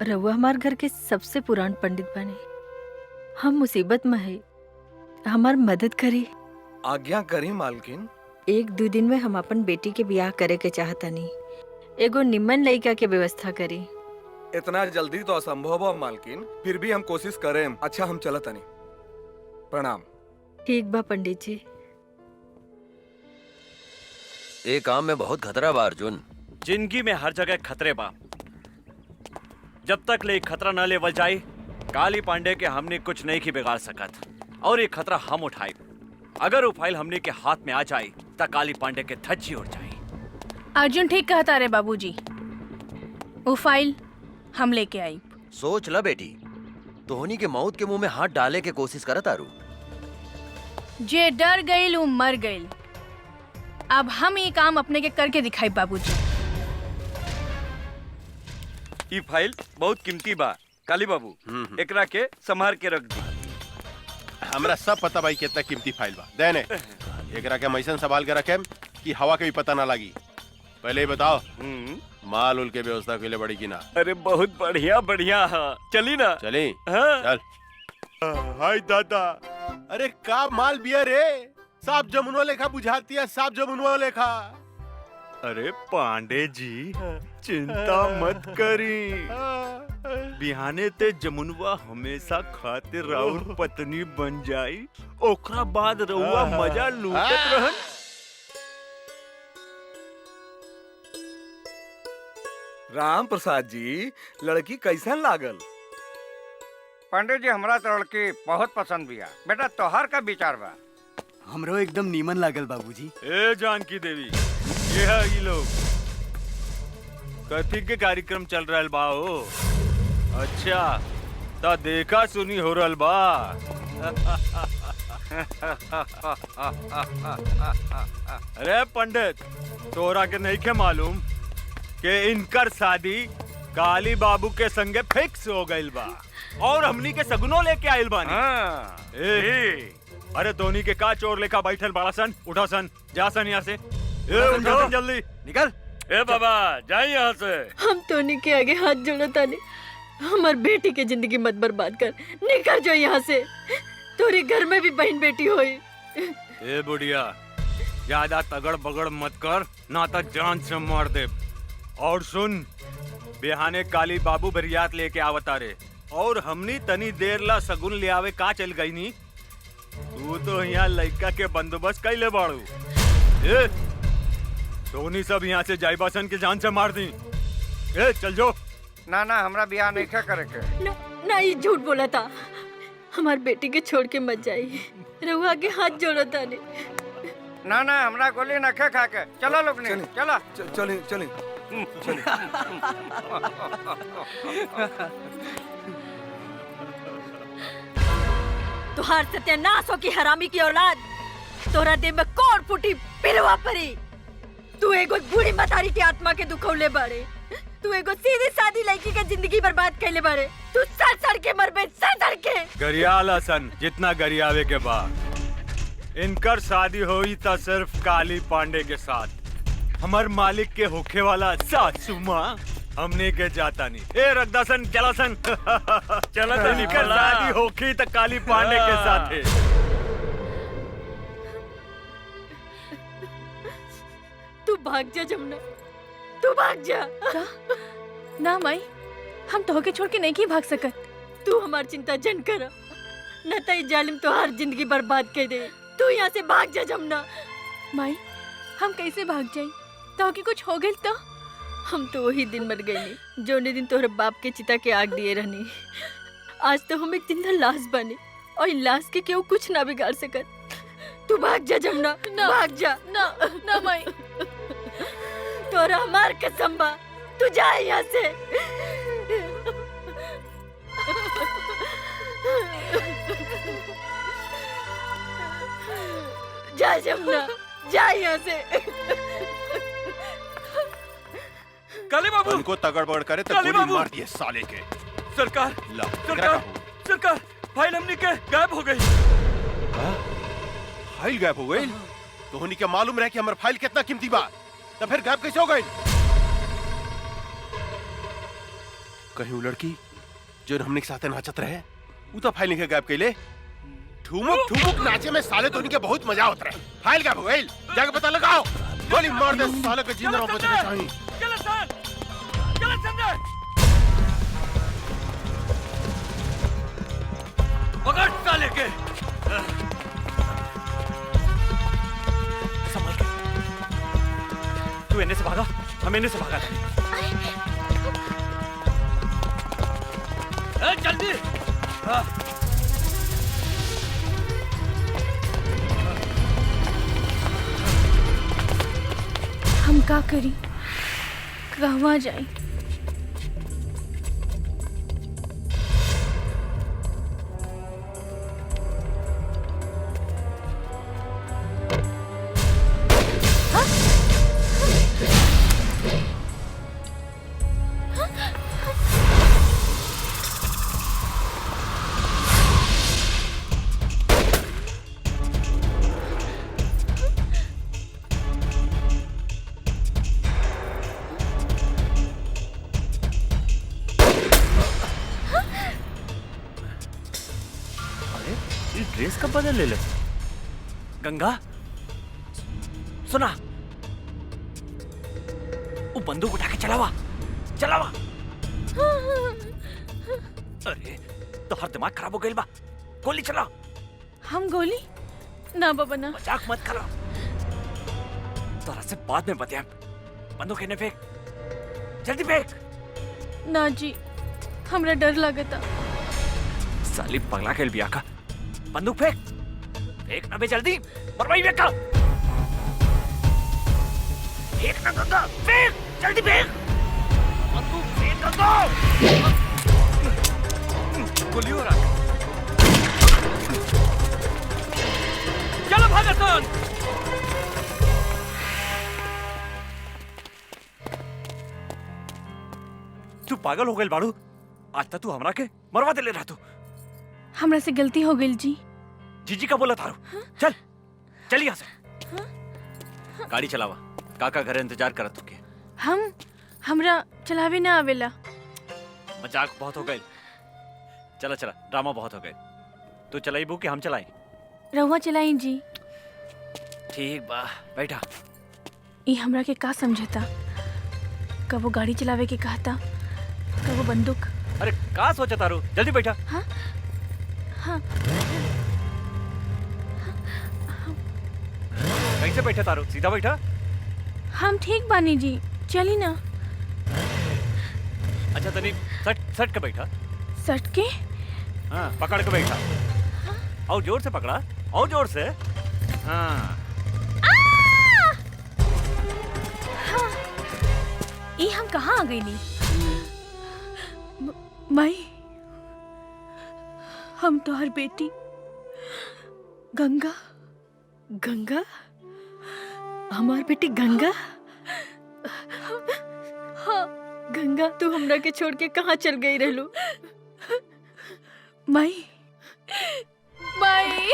रउआ हमार घर के सबसे पुरान पंडित बने। हम मुसीबत में है, हमार मदद करी। आज्ञा करी मालकिन। एक दो दिन में हम अपन बेटी के ब्याह करे के चाहतनी। एगो निम्मन लड़का के व्यवस्था करी। इतना जल्दी तो असंभव है मालकिन, फिर भी हम कोशिश करें। अच्छा हम चलत तनी। प्रणाम। ठीक बा पंडित जी। ए काम में बहुत खतरा बा अर्जुन। जिंदगी में हर जगह खतरे बा। जब तक ले खतरा न लेवल जाए काली पांडे के हमने कुछ नहीं की बिगाड़ सकत और ये खतरा हम उठाए। अगर वो फाइल हमने के हाथ में आ जाए तो काली पांडे के धज्जी उड़ जाए। अर्जुन ठीक कहता रे बाबूजी, वो फाइल हम लेके आई। सोच ला बेटी, तोहनी के मौत के मुंह में हाथ डाले के कोशिश करत आरू। जे डर गईल वो मर गईल। अब हम ये काम अपने के करके दिखाई बाबूजी। ई फाइल बहुत कीमती बा काली बाबू, एकरा के संभाल के रख दी। हमरा सब पता भाई कितना कीमती फाइल बा। देने एकरा के मैसन संभाल के रखे कि हवा के भी पता ना लगी। पहले ही बताओ माल उल के व्यवस्था के लिए बड़ी की ना? अरे बहुत बढ़िया बढ़िया। हाँ चली ना? चली। हाँ। चल। हाय दादा, अरे का माल बिया रे, साफ जमुनवा लेखा बुझाती है, साफ जमुनवा लेखा। अरे पांडे जी चिंता मत करी, बिहाने ते जमुनवा हमेशा खातिर राउर पत्नी बन जाई, ओकरा बाद रउआ मजा लूटत रहन। राम प्रसाद जी, लड़की कैसन लागल? पांडे जी हमरा तो लड़की बहुत पसंद बिया। बेटा तोहार का विचार बा? हमरो एकदम नीमन लागल बाबूजी। ए जानकी देवी, ये है ये लोग कथी के कार्यक्रम चल रहल बा हो? अच्छा ता देखा सुनी हो रहल बा। अरे पंडित, तोरा के नहीं के मालूम कि इनकर शादी काली बाबू के संगे फिक्स हो गइल बा और हमनी के सगुनो लेके आइल बानी। अरे धोनी के का चोर लेखा बैठल बड़ा सन, उठा सन, जा सन यहाँ से। उठो जल्दी निकल। ए बाबा जाए यहाँ से। हम टोनी के आगे हाथ जोड़ता नहीं। हमार बेटी के जिंदगी मत बर्बाद कर, निकल जाओ यहाँ से। तोरे घर में भी बहन बेटी होई। ए बुढ़िया, ज्यादा तगड़ बगड़ मत कर, ना तो जान से मार दे। और सुन, बिहाने काली बाबू बरियात लेके आवता रे और हमनी तनी देर ला सगुन ले आवे का चल गई नी। तू तो यहाँ लड़का के बंदोबस्त कैले बाड़ू। ए टोनी सब यहाँ से जाइबासन के जान से मार दी। ए चल जो। ना ना हमरा बियाह नहीं करे के। ना ये झूठ बोला था। हमार बेटी के छोड़ के मत जाई, रहुआ के हाथ जोड़ता नहीं। ना ना हमरा गोली न खा के चलो लोग ने चला। चले चले तुहार सत्यानाश हो की हरामी की औलाद। तोरा देह में कौन फूटी पिलवा परी। तू एगो बूढ़ी मतारी के आत्मा के दुखौले बाड़े। तू एगो सीधी सादी लड़की के जिंदगी बर्बाद कैले बाड़े। तू सड़ सड़ के मरबे, सड़ सड़ के। गरियाला सन जितना गरियावे के बाद इनकर शादी हुई था सिर्फ काली पांडे के साथ। हमार मालिक के होखे वाला सासू माँ हमने के जाता नहीं। ए रगदासन चला सन। चला तो इनकर शादी होखी तो काली पांडे के साथ है। तू भाग जा जमुना, तू भाग जा। ना माई, हम तो के छोड़ के नहीं की भाग सकत। तू हमार चिंता जन कर, न तो ये जालिम तोहार जिंदगी बर्बाद कर दे। तू यहाँ से भाग जा जमुना। माई, हम कैसे भाग जाई? तो के कुछ हो गइल तो? हम तो वही दिन मर गए जो दिन तोहरे बाप के चिता के आग दिए रहनी। आज तो हम एक जिंदा लाश बने और इन लाश के केहू कुछ ना बिगाड़ सकत। तू भाग जा जमुना, भाग जा। ना ना माई, तोरा हमार कसम बा, तू जा यहाँ से। जा जमुना, जा यहाँ से। काली बाबू उनको तगड़ बगड़ करे तो काली गोली बाबू! मार दिए साले के। सरकार ला, सरकार सरकार, फाइल हमने के गायब हो गई। फाइल गायब हो गई? तो होनी के मालूम रहे कि हमारा फाइल कितना कीमती बा, तो फिर गायब कैसे हो गई? कहीं वो लड़की जो हमने के साथ नाचत रहे वो तो फाइल नहीं गायब कैले। ठुमुक ठुमुक नाचे में साले तो उनके बहुत मजा होता रहे। फाइल गायब हो गई, जाके पता लगाओ। गोली मार दे साले के जिंदा बचने चाहिए। चलो सर, चलो संजय। पकड़ साले के। संभल के। तू इन्हें से भागा, हम इन्हें से भागा। जल्दी। हम का करी, कहवा जाई? ड्रेस कब बदल ले? गंगा सुना, वो बंदूक उठा के चलावा चलावा। अरे तो हर दिमाग खराब हो गई बा, गोली चला। हम गोली ना बाबा ना। मजाक मत करो, तोरा से बाद में बताया। बंदूक इन्हें फेंक, जल्दी फेंक। ना जी, हमरा डर लगता। साली पगला के बिया का। बंदूक फेंक, फेंक ना बे जल्दी, मरवाई फेंका। फेंक ना गंगा, फेंक जल्दी फेंक। बंदूक फेंक गंगा। गोली हो रहा है। चलो भागतन। तू पागल हो गई बाड़ू, आज तक तू हमरा के मरवा दे ले रहा तू। हमरा से गलती हो गई जी। जीजी का बोला थारू। चल चल यहाँ से। गाड़ी चलावा, काका घर इंतजार करत तुके। हमरा चलावे ना आवेला। मजाक बहुत हो गई, चला चला, ड्रामा बहुत हो गए। तू चलाइबू कि हम चलाई? रहुआ चलाई जी। ठीक बा, बैठा। ये हमरा के का समझता, कबो गाड़ी चलावे के कहता, कबो बंदूक। अरे का सोचा तारू, जल्दी बैठा। हाँ हाँ। कैसे बैठा तारू, सीधा बैठा। हम ठीक बानी जी, चली ना। अच्छा तनी सट सट के बैठा। सट के? हाँ पकड़ के बैठा। और जोर से पकड़ा, और जोर से। हाँ ये हम कहाँ आ गई नी? माई, हम तो हर बेटी गंगा। गंगा? हमार बेटी गंगा? हाँ गंगा, तू हमरा के छोड़ के कहाँ चल गई रहलू? माई माई।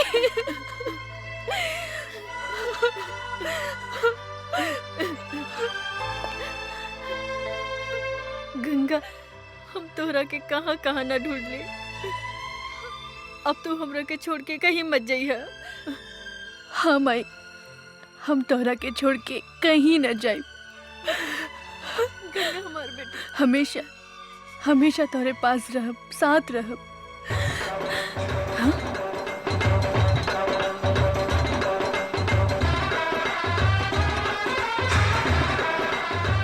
गंगा, हम तोहरा के कहाँ कहाँ ना ढूंढ ले। अब तू हमरा के छोड़ के कहीं मत जाइए। हाँ माई, हम तोहरा के छोड़ के कहीं न जाए। गंगा हमार बेटी, हमेशा हमेशा तोहरे पास रहब, साथ रहब। हाँ?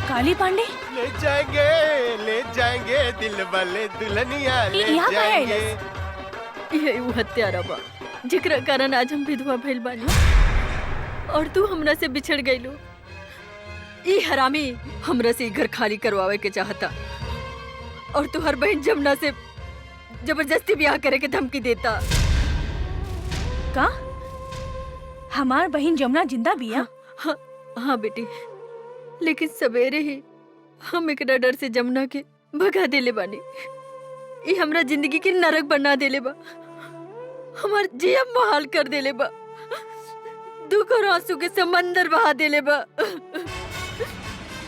काली पांडे ले जाएंगे दिल वाले दुल्हनिया ले यहाँ का है जाएंगे। ये वो हत्यारा बा जेकरा कारण आज हम विधवा भइल बानी और तू हमरा से बिछड़ गइलो। ई हरामी हमरा से घर खाली करवावे के चाहता और तू हर बहन जमुना से जबरदस्ती ब्याह करे के धमकी देता। का हमार बहन जमुना जिंदा बिया? हाँ बेटी, लेकिन सवेरे ही हम एकरा डर से जमुना के भगा देले बानी। ई हमरा जिंदगी के नरक बना देले बा, हमार जिया महाल कर देले बा, दुख और आंसू के समंदर बहा देले बा।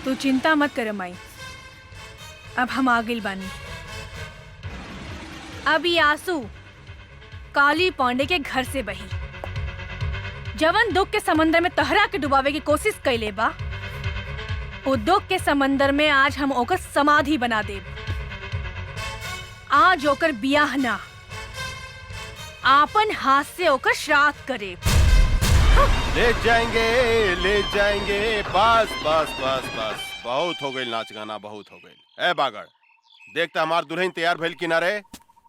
तू चिंता मत कर माई, अब हम आ गइल बानी। अब ये आंसू काली पांडे के घर से बही। जवन दुख के समंदर में तहरा के डुबावे की कोशिश कैले बा, वो दुख के समंदर में आज हम ओकर समाधि बना देब। आज ओकर बियाह ना, आपन हाथ से ओकर श्राद्ध करे। ले जाएंगे बस बस बस बस बहुत हो गई नाच गाना, बहुत हो गई। ए बागड़ देखता हमार दुल्हन तैयार भइल किनारे।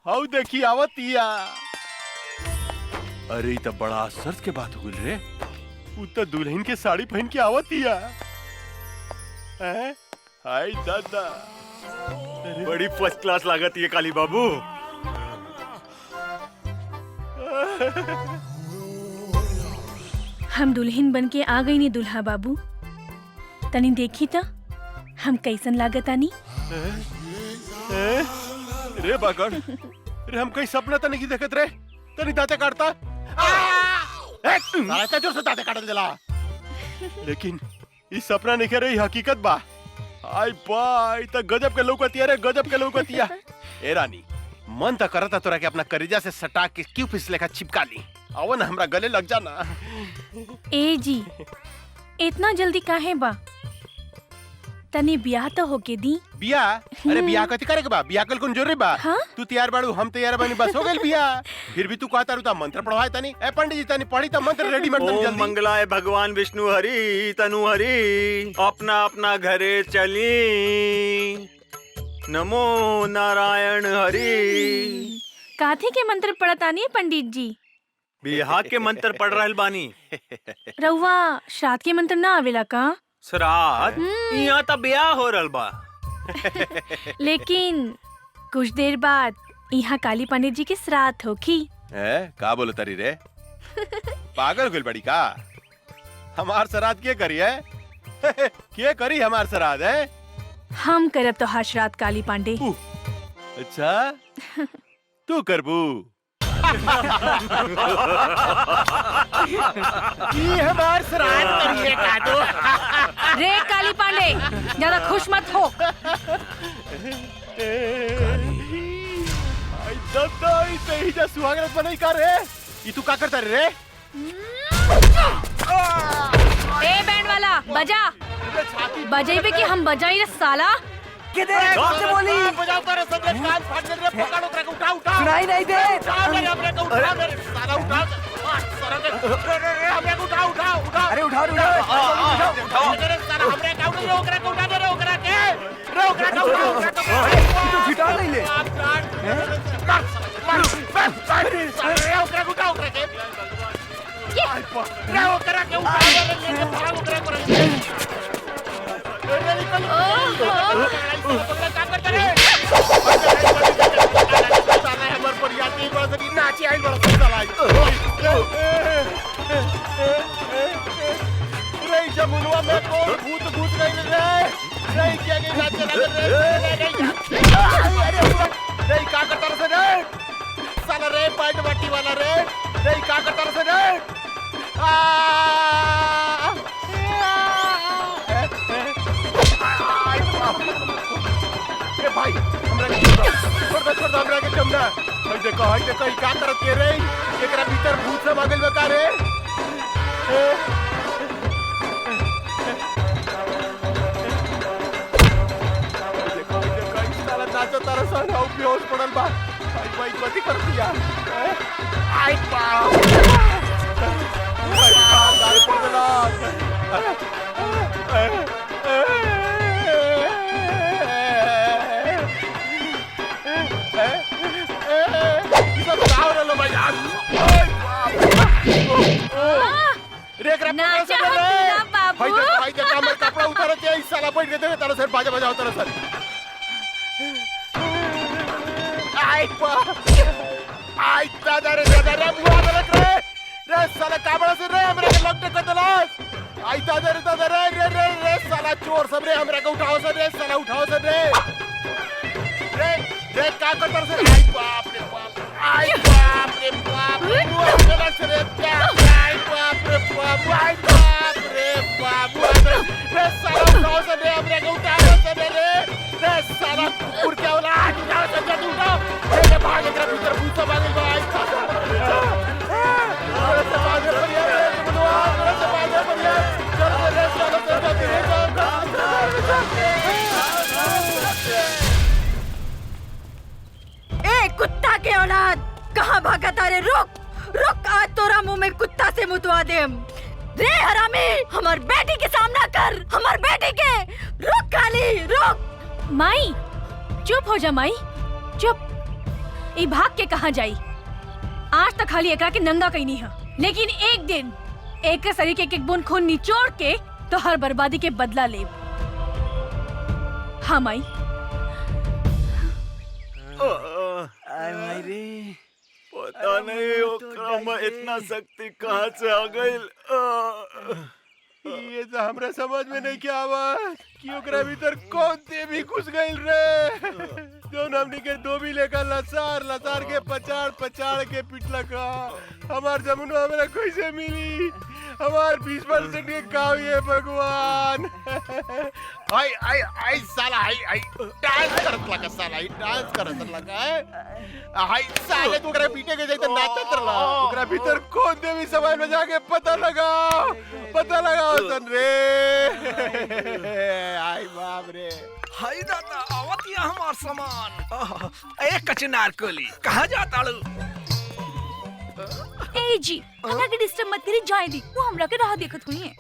हाउ देखी आवतिया। अरे ई त बड़ा आश्चर्य के बात हो गई रे। उ त दुल्हन के साड़ी पहन के आवतिया। हाय दादा बड़ी फर्स्ट क्लास लागत ये काली बाबू। हम दुल्हन बन के आ गई नी दुल्हा बाबू। तनी देखी त हम कैसन लागत आनी। रे बागड़ रे हम कहीं सपना तो नहीं देखत रे। तनी दांते काटता सारा जोर से दांते काटल जला। लेकिन ई सपना नहीं करे, ई हकीकत बा। आई बाई त गजब के लौकतिया रे, गजब के लौकतिया। ए रानी मन त करता तोरा के अपना करेजा से सटा के क्यों फिस लेखा चिपका ली। अवन हमरा गले लग जाना। ए जी इतना जल्दी काहे बा? तनी ब्याह तो होके दी। बिया? अरे बिया कथी करे के बा? बिया कल कौन जोरे बा? हाँ? तू तैयार बाड़ू, हम तैयार बानी, बस हो गइल बिया। फिर भी तू कहता रुता मंत्र पढ़वाए तनी। ए पंडित जी तनी पढ़ी त मंत्र रेडीमेड तनी ओम जल्दी। मंगलाय भगवान विष्णु हरि तनु हरि अपना अपना घरे चली। नमो नारायण हरि। काथे के मंत्र पढ़तानी है पंडित जी? बिहार के मंत्र पढ़ रहल बानी। रउआ श्राद्ध के मंत्र ना आवेला का? श्राद्ध यहाँ त ब्याह हो रहल बा। लेकिन कुछ देर बाद यहाँ काली पंडित जी के श्राद्ध होखी। का बोलो तरी रे? पागल गइल बड़ी का? हमार श्राद्ध के करी है? के करी हमार श्राद्ध है? हम करब तो हर श्राद्ध काली पांडे। अच्छा तू करबू? ये हमार श्राद्ध करिए का दो। रे काली पांडे ज्यादा खुश मत हो। आई दादा ई सही जा सुहागरात बनई का रे? ई तू का करता रे? ए बैंड वाला बजा। बजाइबे कि हम बजाई रे साला। किधर कौन से बोली? बजाओ कर सब कान फाड़ दे रे। पकड़ो करे उठा उठा। सुनाई नहीं दे। उठा रे हमरे को उठा रे साला उठा। साला रे हमरे को उठा उठा उठा। अरे उठाओ उठाओ रे साला हमरे का उठा रे ओकरा को उठा दे रे ओकरा के। रे ओकरा का उठा। तू फिटा नहीं ले। रे ओकरा को उठा ओकरा के। रे ओकरा के उठा रे भाग ओकरा को। जमुनवा में कौन भूत भूत गई रे? क्या गई नाचे रे? का करता रे रे? साला रे पैंट बट्टी वाला रे? रे का करता रे रे? ए भाई हमरा के छोड़ दो हमरा के जमना। हई देखो ई का करत के रे? एकरा भीतर भूत सब आ गइल बा का रे? देखो ई साला नाचो तारा सन हाउ बेहोश पड़ल बा। भाई कथी कर दिया? आई बाप दाल पड़ गला। भाई देखो हमर कपड़ा उतारे ते ई साला बैठ के देवे तारा सर बाजा बजाओ तारा सर। आई दादा रे बुआ गलत रे। रे साला काबड़ा से रे हमरा के लॉक कर देलास। आई दादा रे साला चोर सब रे हमरा के उठाओ से रे साला उठाओ से रे। रे का करतर से? आई बाप रे बाप। आई बाप रे बाप। बुआ गलत रे क्या? आई बाप रे बाप। आई बाप रे बाप। रे साला उठाओ से रे हमरा के उठाओ से रे। रे साला कुकुर के औलाद उठाओ से रे उठाओ। रे भाग एकरा भीतर भूत सब आ गइल बा। आई अरे समाज पर यार बुलवा अरे समाज पर यार चल रे साला तेरा तेरे ए कुत्ता के औलाद कहाँ भागा था रे? अरे रुक रुक, आज तोरा मुंह में कुत्ता से मुतवा देम। रे हरामी, हमार बेटी के सामना कर, हमार बेटी के। रुक काली रुक। माई चुप हो जा माई, चुप। ई भाग के कहाँ जाई? आज तक खाली एकरा के नंगा कहीं नहीं है, लेकिन एक दिन एक के शरीर के एक बूंद खून निचोड़ के तो हर बर्बादी के बदला ले। हाँ माई। पता नहीं ओकरा में इतना शक्ति कहाँ से आ गई। ये तो हमरा समझ में नहीं क्या आवा कि ओकरा भीतर कौन देवी घुस गइल रे, जौन हमनी के डोबी लेकर लसार लसार के पचाड़ पचाड़ के पिटला का। हमार जमुना हमरा कैसे मिली? हमार 20% के काव ये भगवान। आई आई आई साला आई आई डांस करत लगा, साला आई डांस करत लगा है। आई साले तो ओकरा पीटे के जैसे नाचत रहा। ओकरा भीतर कौन देवी समाज में जाके पता लगा सन रे। आई बाप रे। हाय दादा, आवतिया हमार सामान। ए कचनार कोली, कहाँ जाता लू? ए जी, हमरा के डिस्टर्ब मत करी, जाए दी। वो हमरा के राह देखत हुई है।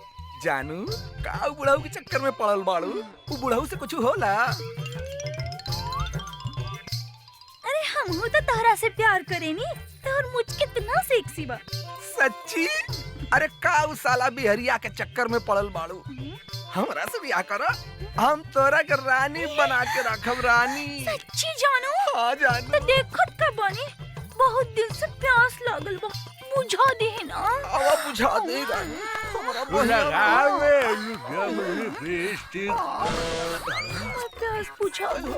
जानू का बुढ़ाऊ के चक्कर में पड़ल बाड़ू? वो बुढ़ाऊ से कुछ होला? अरे हम तो तहरा से प्यार करेनी, तोहर मुझ कितना सेक्सी बा। सच्ची? अरे का उ साला बिहरिया के चक्कर में पड़ल बाड़ू? हमरा से ब्याह करा, हम तोरा के रानी बना के रखब। रानी सच्ची जानू? हाँ जानू। तो देखत का बानी, बहुत दिन से प्यास लागल बा, बुझा दे ना। आवा बुझा दे रानी। हमरा प्यास बुझा दो।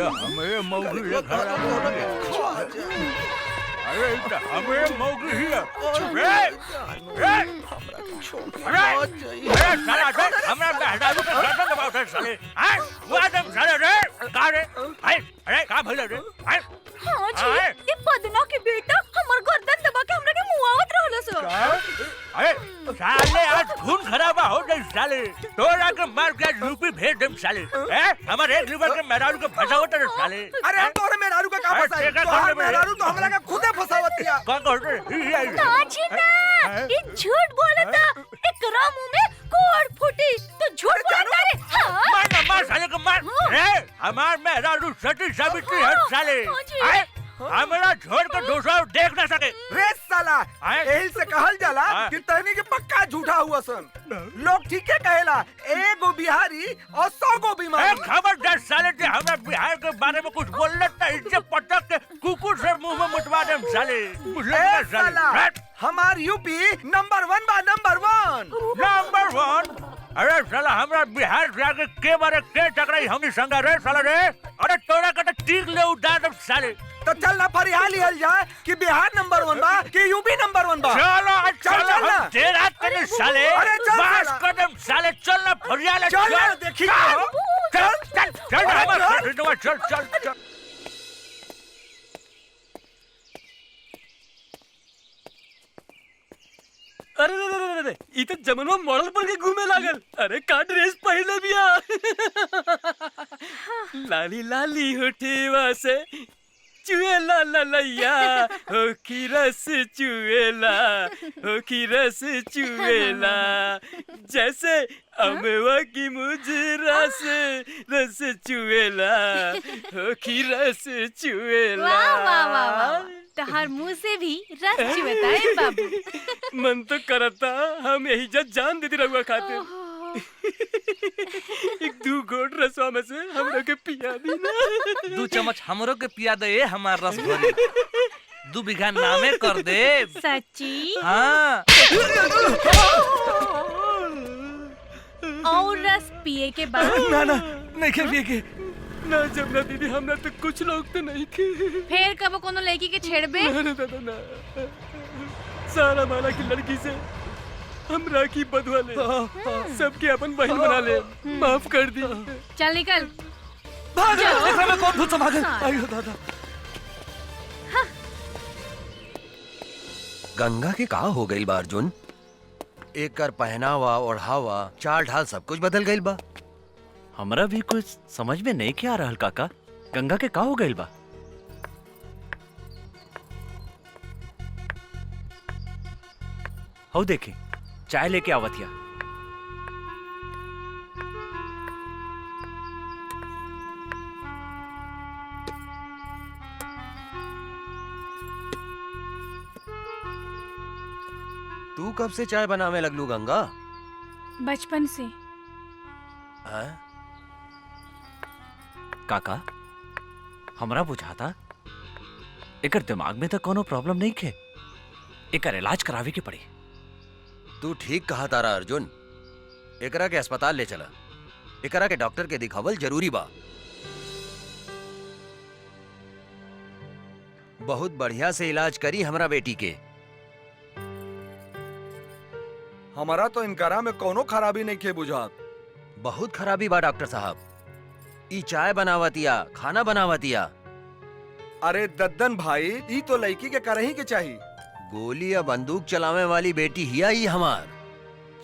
हमें मौगी अरे हमें मौगी ही साला हमरा हटाऊ के गर्दन दबाव साले। हां वो आदम साले रे का रे? अरे का भइल रे? हां जी, ये पदना के बेटा हमर गर्दन दबा के हमरा के मुआवत रहलो सो। अरे साले आज खून खराबा हो गई साले। तोरा के मार के यूपी भेज देम साले। हमर एक लीवर के मेहरारू के फसावत रे साले। अरे हम तोरे मेहरारू का का फसाई? तोहर मेहरारू तो हमरा के खुदे फसावत किया। का कर रे? ना जी ना, ये झूठ बोलता। एकरा मुंह में कोड़ फूटी तो झूठ बोलता रे। हां मार साले को मार। रे हमार मेहरारू सती सावित्री है साले। हमरा छोड़ के दूसरा देख ना सके रे साला। यही से कहल जाला कि तहनी के पक्का झूठा हुआ सन। लोग ठीक है कहेला, एगो बिहारी और 100 गो बीमारी। खबरदार साले जे हमरा बिहार के बारे में कुछ बोलले त इज्जत पटक के कुकुर से मुंह में मुतवा देम साले। ए साला, हमार यूपी नंबर 1 बा, नंबर 1। नंबर 1? अरे साला हमरा बिहार जाके के बारे के टकराई हमनी संगा रे साला रे। अरे तोरा के त तीर ले उड़ा देम साले। तो चल ना फरियाल लिहल जाए कि बिहार नंबर 1 बा कि यूपी नंबर 1 बा। चलो चल ना तेरा तेरे साले। अरे चल बस कदम साले, चल ना फरियाल। चल ना देखी। चल चल चल चल चल। अरे रे रे रे, ई तो जमनवा मॉडल बन के घूमे लागल। अरे का ड्रेस पहले बिया। लाली लाली होठेवा से चुएला ललैया, हो की रस चुएला, हो की रस चुएला, जैसे अमवा की मुजरा से रस चुएला, हो की रस चुएला। वाह वाह वाह वाह, तहार मुंह से भी रस चुएता है बाबू। मन तो करता हम यही जब जान देती रहुआ खाते। एक 2 घोट रसवा में से हमरा के पिया दी ना। 2 चम्मच हमरो के पिया दे हमार रस भरी। 2 बीघा नामे कर दे। सच्ची? हाँ। और रस पिए के बाद? ना ना नहीं के पिए के ना। जमुना दीदी हमरा तो कुछ लोग तो नहीं के। फिर कब कोनो लड़की के छेड़बे? ना दादा ना, सारा माला की लड़की से हमरा की बदवा ले, सबके अपन बहन बना ले। माफ कर दी। चल निकल। भाग। एकरा में कौन भूत समागल? आयो दादा। गंगा के का हो गई बा अर्जुन? एकर पहनावा ओढ़ावा चाल ढाल सब कुछ बदल गई बा। हमरा भी कुछ समझ में नहीं क्या आ रहल काका। गंगा के का हो गइल बा? हो देखे चाय लेके आवतिया। तू कब से चाय बनावे लगलू गंगा? बचपन से। हाँ? काका हमरा बुझाता एकर दिमाग में तो कोनो प्रॉब्लम नहीं खे, एकर इलाज करावे के पड़ी। तू ठीक कहा तारा अर्जुन, एकरा के अस्पताल ले चला, एकरा के डॉक्टर के दिखावल जरूरी बा। बहुत बढ़िया से इलाज करी हमरा बेटी के। हमारा तो इनकरा में कोनो खराबी नहीं खे बुझात। बहुत खराबी बा डॉक्टर साहब, ई चाय बनावतिया, खाना बनावतिया। अरे दद्दन भाई, ई तो लड़की के करही के चाहिए। गोली या बंदूक चलावे वाली बेटी हिया ही हमार,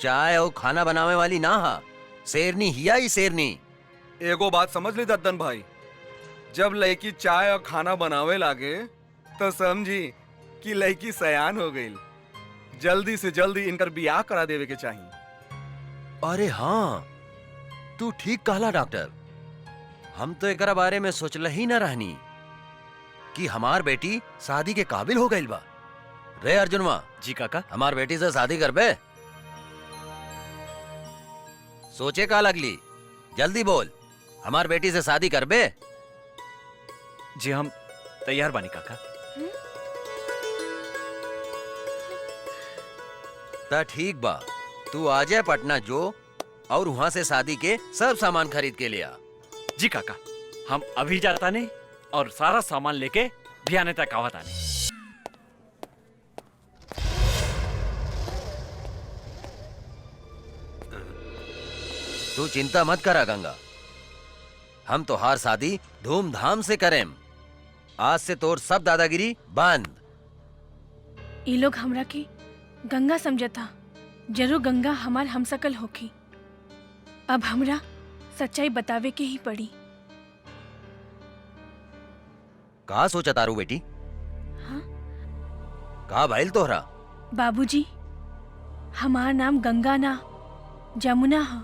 चाय और खाना बनावे वाली ना हा। शेरनी हिया ही शेरनी। एगो बात समझ ली दद्दन भाई, जब लड़की चाय और खाना बनावे लागे तो समझी कि लड़की सयान हो गई। जल्दी से जल्दी इनकर बियाह करा देवे के चाहिए। अरे हाँ, तू ठीक कहला डॉक्टर। हम तो एकरा बारे में सोचल ही न रहनी कि हमार बेटी शादी के काबिल हो गई बा। रे अर्जुनवा। जी काका। हमार बेटी से शादी कर बे। सोचे का लगली, जल्दी बोल, हमार बेटी से शादी कर बे। जी हम तैयार बानी काका। ता ठीक बा, तू आ जाए पटना जो और वहां से शादी के सब सामान खरीद के लिया। जी काका, हम अभी जाता नहीं और सारा सामान लेके भियाने तक आवत आने। तू चिंता मत करा गंगा, हम तो हार शादी धूमधाम से करें। आज से तोर सब दादागिरी बंद। ये लोग हमरा के गंगा समझता, जरूर गंगा हमार हमसकल होखी। अब हमरा सच्चाई बतावे के ही पड़ी। कहा सोचा तारू बेटी? हाँ? कहा भाईल तोहरा? बाबूजी, हमार नाम गंगा ना जमुना है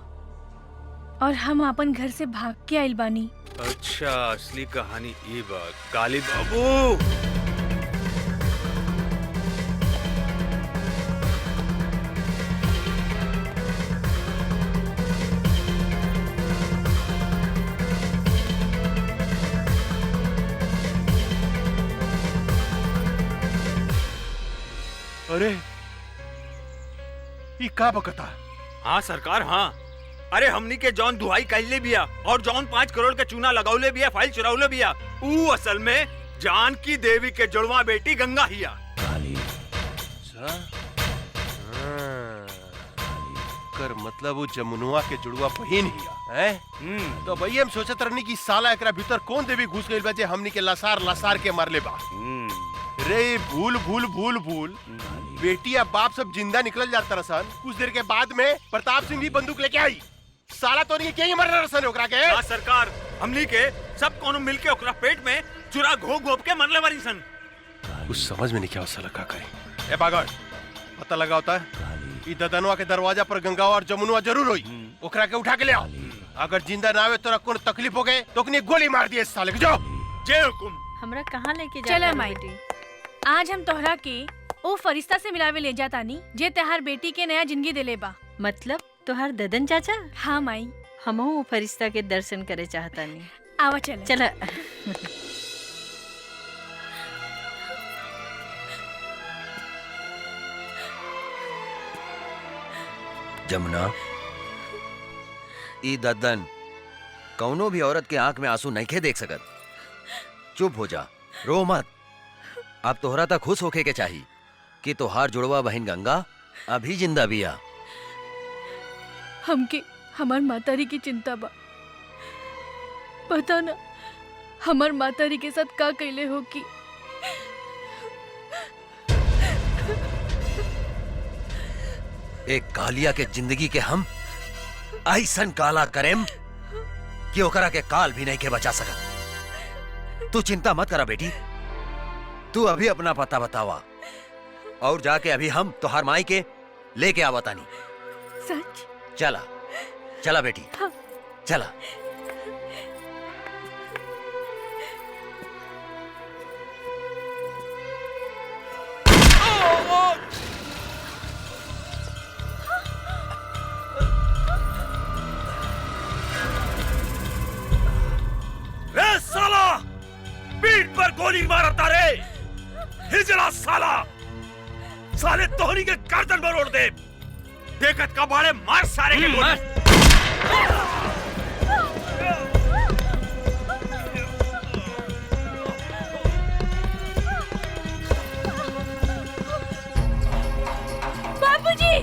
और हम अपन घर से भाग के आइल बानी। अच्छा, असली कहानी ये बा। काली बाबू, अरे ये का बकता? हाँ सरकार, हाँ। अरे हमनी के जौन दुहाई कैले बिया और जौन 5 करोड़ के चूना लगावले बिया, फाइल चुरावले बिया, ऊ असल में जानकी देवी के जुड़वा बेटी गंगा हिया। कर मतलब वो जमुनुआ के जुड़वा बहन हिया है। तो भैया हम सोचत रहनी कि साला एकरा भीतर कौन देवी घुस गइल बा जे हमनी के लसार लसार के मारले बा। रे भूल भूल भूल भूल, बेटी या बाप सब जिंदा निकल जाता रसन। कुछ देर के बाद में प्रताप सिंह भी बंदूक लेके आई। साला तो नहीं क्या मर रसन ओकरा के। हाँ सरकार, हमनी के सब कोनो मिलके ओकरा पेट में चुरा घोप के मरले बारी सन। कुछ समझ में नहीं क्या साला का करे। ए पागल, पता लगा होता है ई ददनवा के दरवाजा पर गंगा और जमुनवा जरूर होई। ओकरा के उठा के ले आओ। अगर जिंदा ना आवे तोरा कोनो तकलीफ हो गए तो ओकनी गोली मार दिए साले के। जाओ। जय हुकुम। हमरा कहाँ लेके जा? चला माइटी, आज हम तोहरा के ओ फरिश्ता से मिलावे ले जातानी जे तहार बेटी के नया जिंदगी देले बा। मतलब तोहार ददन चाचा? हाँ माई, हमहू वो फरिश्ता के दर्शन करे चाहतानी। आवा चला। चला। जमुना, ई दद्दन कौनो भी औरत के आंख में आंसू नहीं के देख सकत। चुप हो जा, रो मत। अब तोहरा तक खुश होके के चाहिए कि तोहार जुड़वा बहन गंगा अभी जिंदा बिया। हमके हमार मातारी की चिंता बा। पता ना हमार मातारी के साथ का कैले हो कि एक कालिया के जिंदगी के हम ऐसन काला करेम कि ओकरा के काल भी नहीं के बचा सकत। तू चिंता मत करा बेटी, तू अभी अपना पता बतावा और जाके अभी हम तोहार माई के लेके आवा तानी। सच? चला चला बेटी, चला। रे साला, पीठ पर गोली मारता रे, हिजड़ा साला, साले तोहनी के गर्दन मरोड़ दे। देखत का बाड़े मार सारे के गोली। बाबूजी!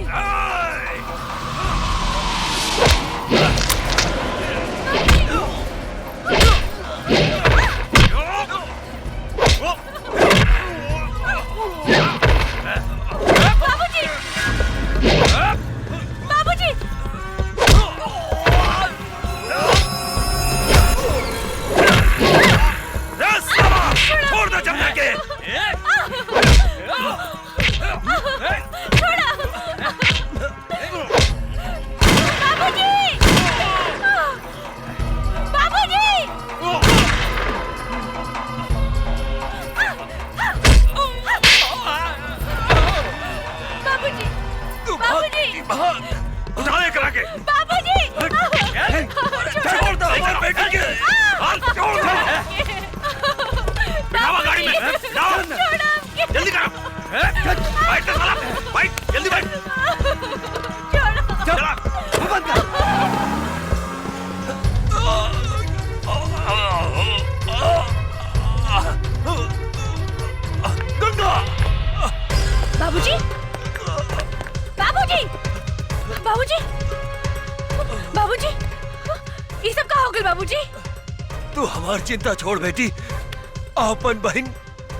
बाबूजी! बाबूजी! छोड़ दो जमुना के। छोड़ा! बाबूजी! बाबूजी! बाबूजी! बाबूजी! उठा ले करा के। बाबूजी! छोड़ दो हमारी बेटी के। हाथ छोड़ दो। बिठावा गाड़ी में। बिठाओ। जल्दी करो। बैठ साला, बैठ, जल्दी बैठ। चला, बंद कर। गंगा। बाबूजी! बाबूजी! बाबूजी! बाबूजी! ये सब कहाँ हो गए बाबूजी? तू हमार चिंता छोड़ बेटी, अपन बहन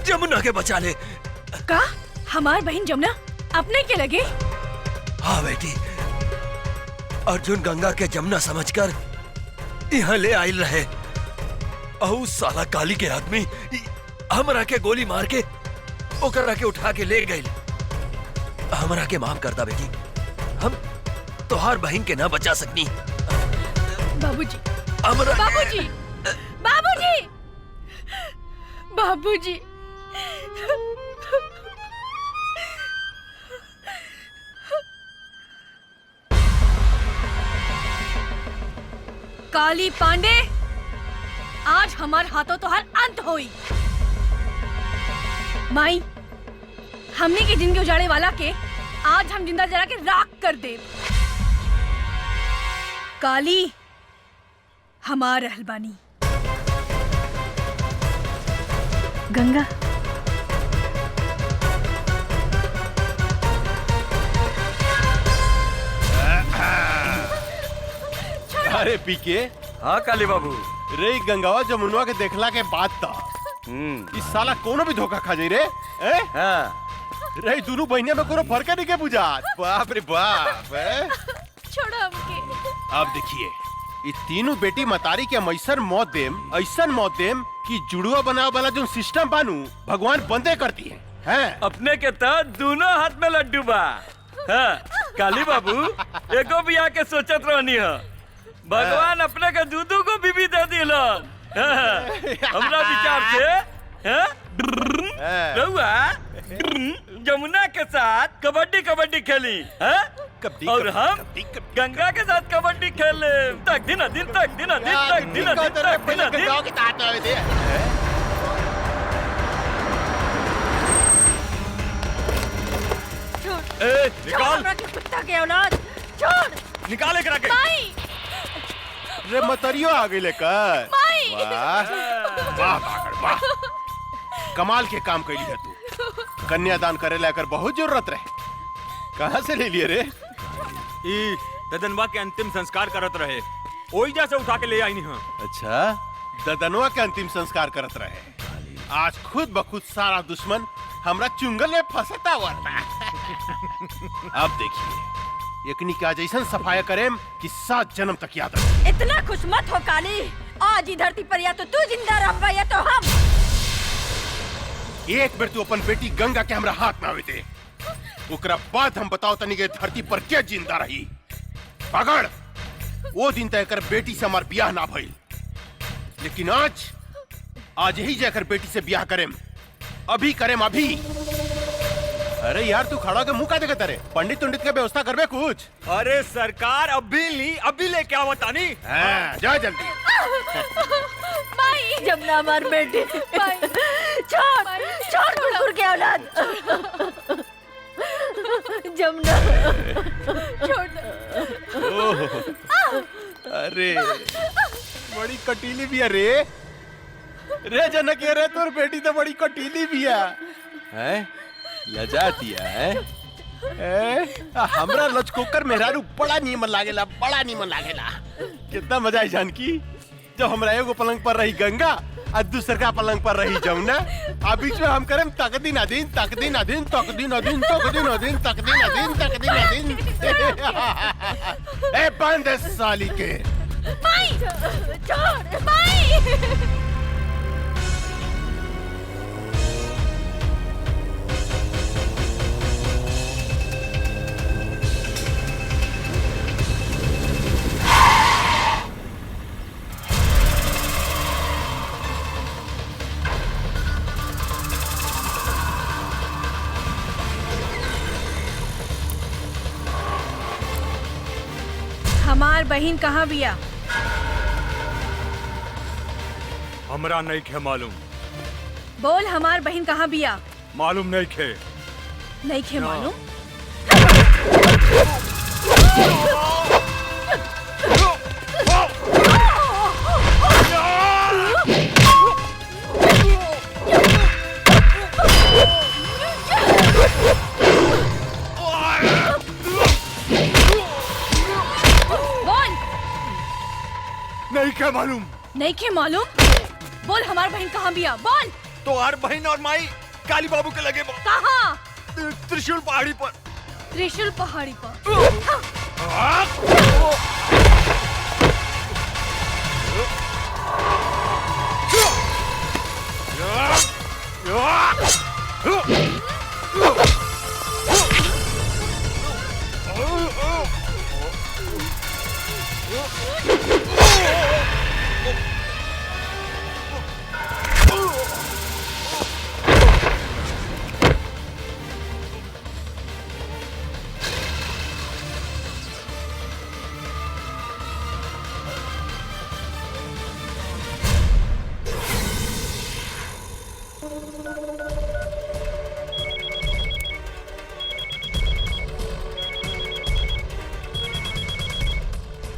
जमुना के बचा ले। का? हमार बहन जमुना अपने के लगे? हाँ बेटी, अर्जुन गंगा के जमुना समझकर यहाँ ले आयल रहे। और साला काली के आदमी हमरा के गोली मार के ओकरा के उठा के ले गए। हमरा के माफ कर दा बेटी, हम तोहार बहन के ना बचा सकनी। बाबूजी! हमरा बाबूजी! बाबूजी! बाबूजी! काली पांडे, आज हमार हाथों तो हर अंत होई। माई, हमने की जिंदगी उजाड़े वाला के आज हम जिंदा जला के राख कर दे। काली हमार रहलबानी। गंगा, अरे पीके। हाँ काली बाबू। रे गंगावा जमुनवा के देखला के बाद था इस साला कोनो भी धोखा खा जाई रे। हाँ। रे दोनों बहनिया में कोनो फर्क नहीं के बुझात। बाप रे बाप। छोड़ो हमके। अब देखिए, ये तीनों बेटी मतारी के हम ऐसन मौत देम कि जुड़वा बनावे वाला जो सिस्टम बानू भगवान बंदे करती है। अपने के तो दोनों हाथ में लड्डू बा। हाँ, काली बाबू एको भी आके सोचत रहनी है, भगवान अपने के दूधू को बीबी दे दिला। हमरा विचार से रहुआ जमुना के साथ कबड्डी खेली और हम गंगा के साथ कबड्डी खेले। तक दिन निकाल कुत्ता के औलाद, छोड़। निकाले करा के। रे मतरियो आ गई लेकर। वाह वाह, कमाल के काम कैली है तू। कन्यादान करे लेकर बहुत जरूरत रहे। कहाँ से ले लिए रे? ई ददनवा के अंतिम संस्कार करत रहे, ओई जैसे उठा के ले आई नहीं। अच्छा, ददनवा के अंतिम संस्कार करत रहे। आज खुद बखुद सारा दुश्मन हमरा चुंगल में फंसता हुआ था। अब देखिए, एकनी का जैसन सफाया करेम कि 7 जन्म तक याद रहे। इतना खुश मत हो काली, आज ही धरती पर या तो तू जिंदा रह या तो हम। एक बार तू अपन बेटी गंगा के हमरा हाथ में आवे दे, ओकरा बाद हम बताओ तनी के धरती पर क्या जिंदा रही। पकड़, वो दिन तय कर बेटी से हमार ब्याह ना भइल, लेकिन आज ही जाकर बेटी से ब्याह करेम, अभी करेम अभी। अरे यार तू खड़ा के मुंह का देखत रे? पंडित उंडित के व्यवस्था करबे कुछ? अरे सरकार अभी ले क्या बतानी। हाँ, जा जल्दी। माई जमुना मार बेटे, छोड़ छोड़ कुकुर के औलाद। जमुना छोड़। अरे बड़ी कटीली भी है रे जनक, रे तोर बेटी तो बड़ी कटीली भी है। लजाती है। हमरा लचकोकर मेहरारू बड़ा नीमन लागेला, बड़ा नीमन लागेला। कितना मजा है जानकी, जब हमरा एगो पलंग पर रही गंगा और दूसर का पलंग पर रही जमुना, आ बीच में हम करें तकदीन अदीन तकदीन अदीन तकदीन अदीन तकदीन अदीन तकदीन अदीन तकदीन अदीन। ए बंद साली के। माई छोड़ माई। हमार बहन कहाँ बिया? हमरा नहीं खे मालूम। बोल हमार बहन कहाँ बिया? मालूम नहीं खे। नहीं खे मालूम? नहीं क्या मालूम? नहीं खे मालूम? बोल हमार बहन कहाँ बिया? बोल। तो हर बहन और माई काली बाबू के लगे कहाँ? त्रिशूल पहाड़ी पर। त्रिशूल पहाड़ी पर।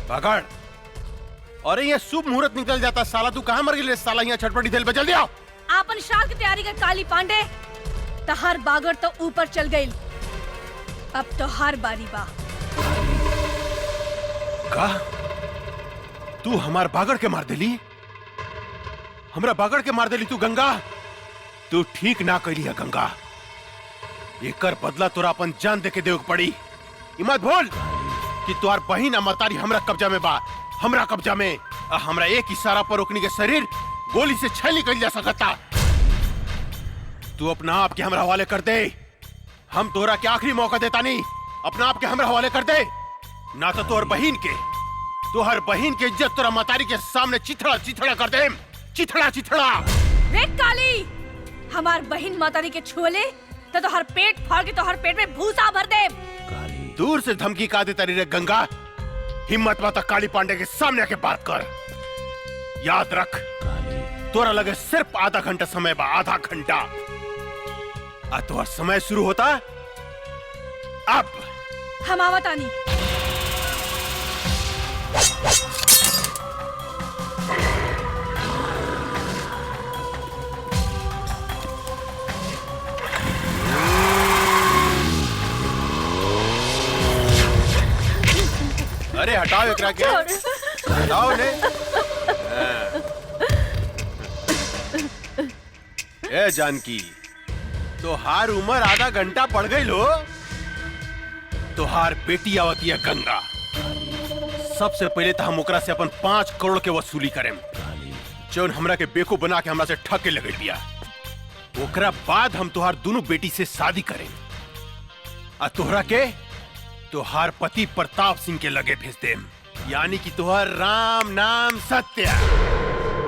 पकड़। अरे ये शुभ मुहूर्त निकल जाता, साला तू कहाँ मर गई साला? यहाँ छटपटी थैल पे जल्दी आओ। आपन श्राद्ध की तैयारी कर काली पांडे। तहार बागर तो ऊपर चल गई, अब तो हर बारी बा। का तू हमार बागड़ के मार देली? हमरा बागड़ के मार देली तू गंगा? तू ठीक ना कैली है गंगा, एकर बदला तोरा अपन जान दे के देव पड़ी। मत भूल कि तुहार बहिन अमरतारी हमरा कब्जा में बा, हमरा कब्जा में। हमरा एक इशारा पर ओकनी के शरीर गोली से छेली कर जा सकता। तू अपना आप के हमरा हवाले कर दे, हम तोरा के आखिरी मौका देता नहीं। अपना आप के हमरा हवाले कर दे, ना तो तोहर बहिन के इज्जत तोरा मतारी के सामने चिथड़ा चिथड़ा कर दे। चिथड़ा चिथड़ा। रे काली, हमार बहिन मातारी के छुले तो हर पेट फाड़ के तो हर पेट में भूसा भर दे। दूर से धमकी का देता रे गंगा, हिम्मत माता काली पांडे के सामने आके बात कर। याद रख, तोरा लगे सिर्फ आधा घंटा समय बा, आधा घंटा। तो समय शुरू होता अब। हम आवतानी। अरे हटाओ एकरा के, हटाओ ने। ए जानकी, तोहार उम्र आधा घंटा पड़ गई लो। तोहार बेटी आवती है गंगा। सबसे पहले तो हम ओकरा से अपन 5 करोड़ के वसूली करें, जौन हमरा के बेकूफ बना के हमरा से ठग के लगे दिया। ओकरा बाद हम तोहार दोनों बेटी से शादी करें। आ तोहरा के तुहार पति प्रताप सिंह के लगे भेज देम, यानी कि तुहार राम नाम सत्य।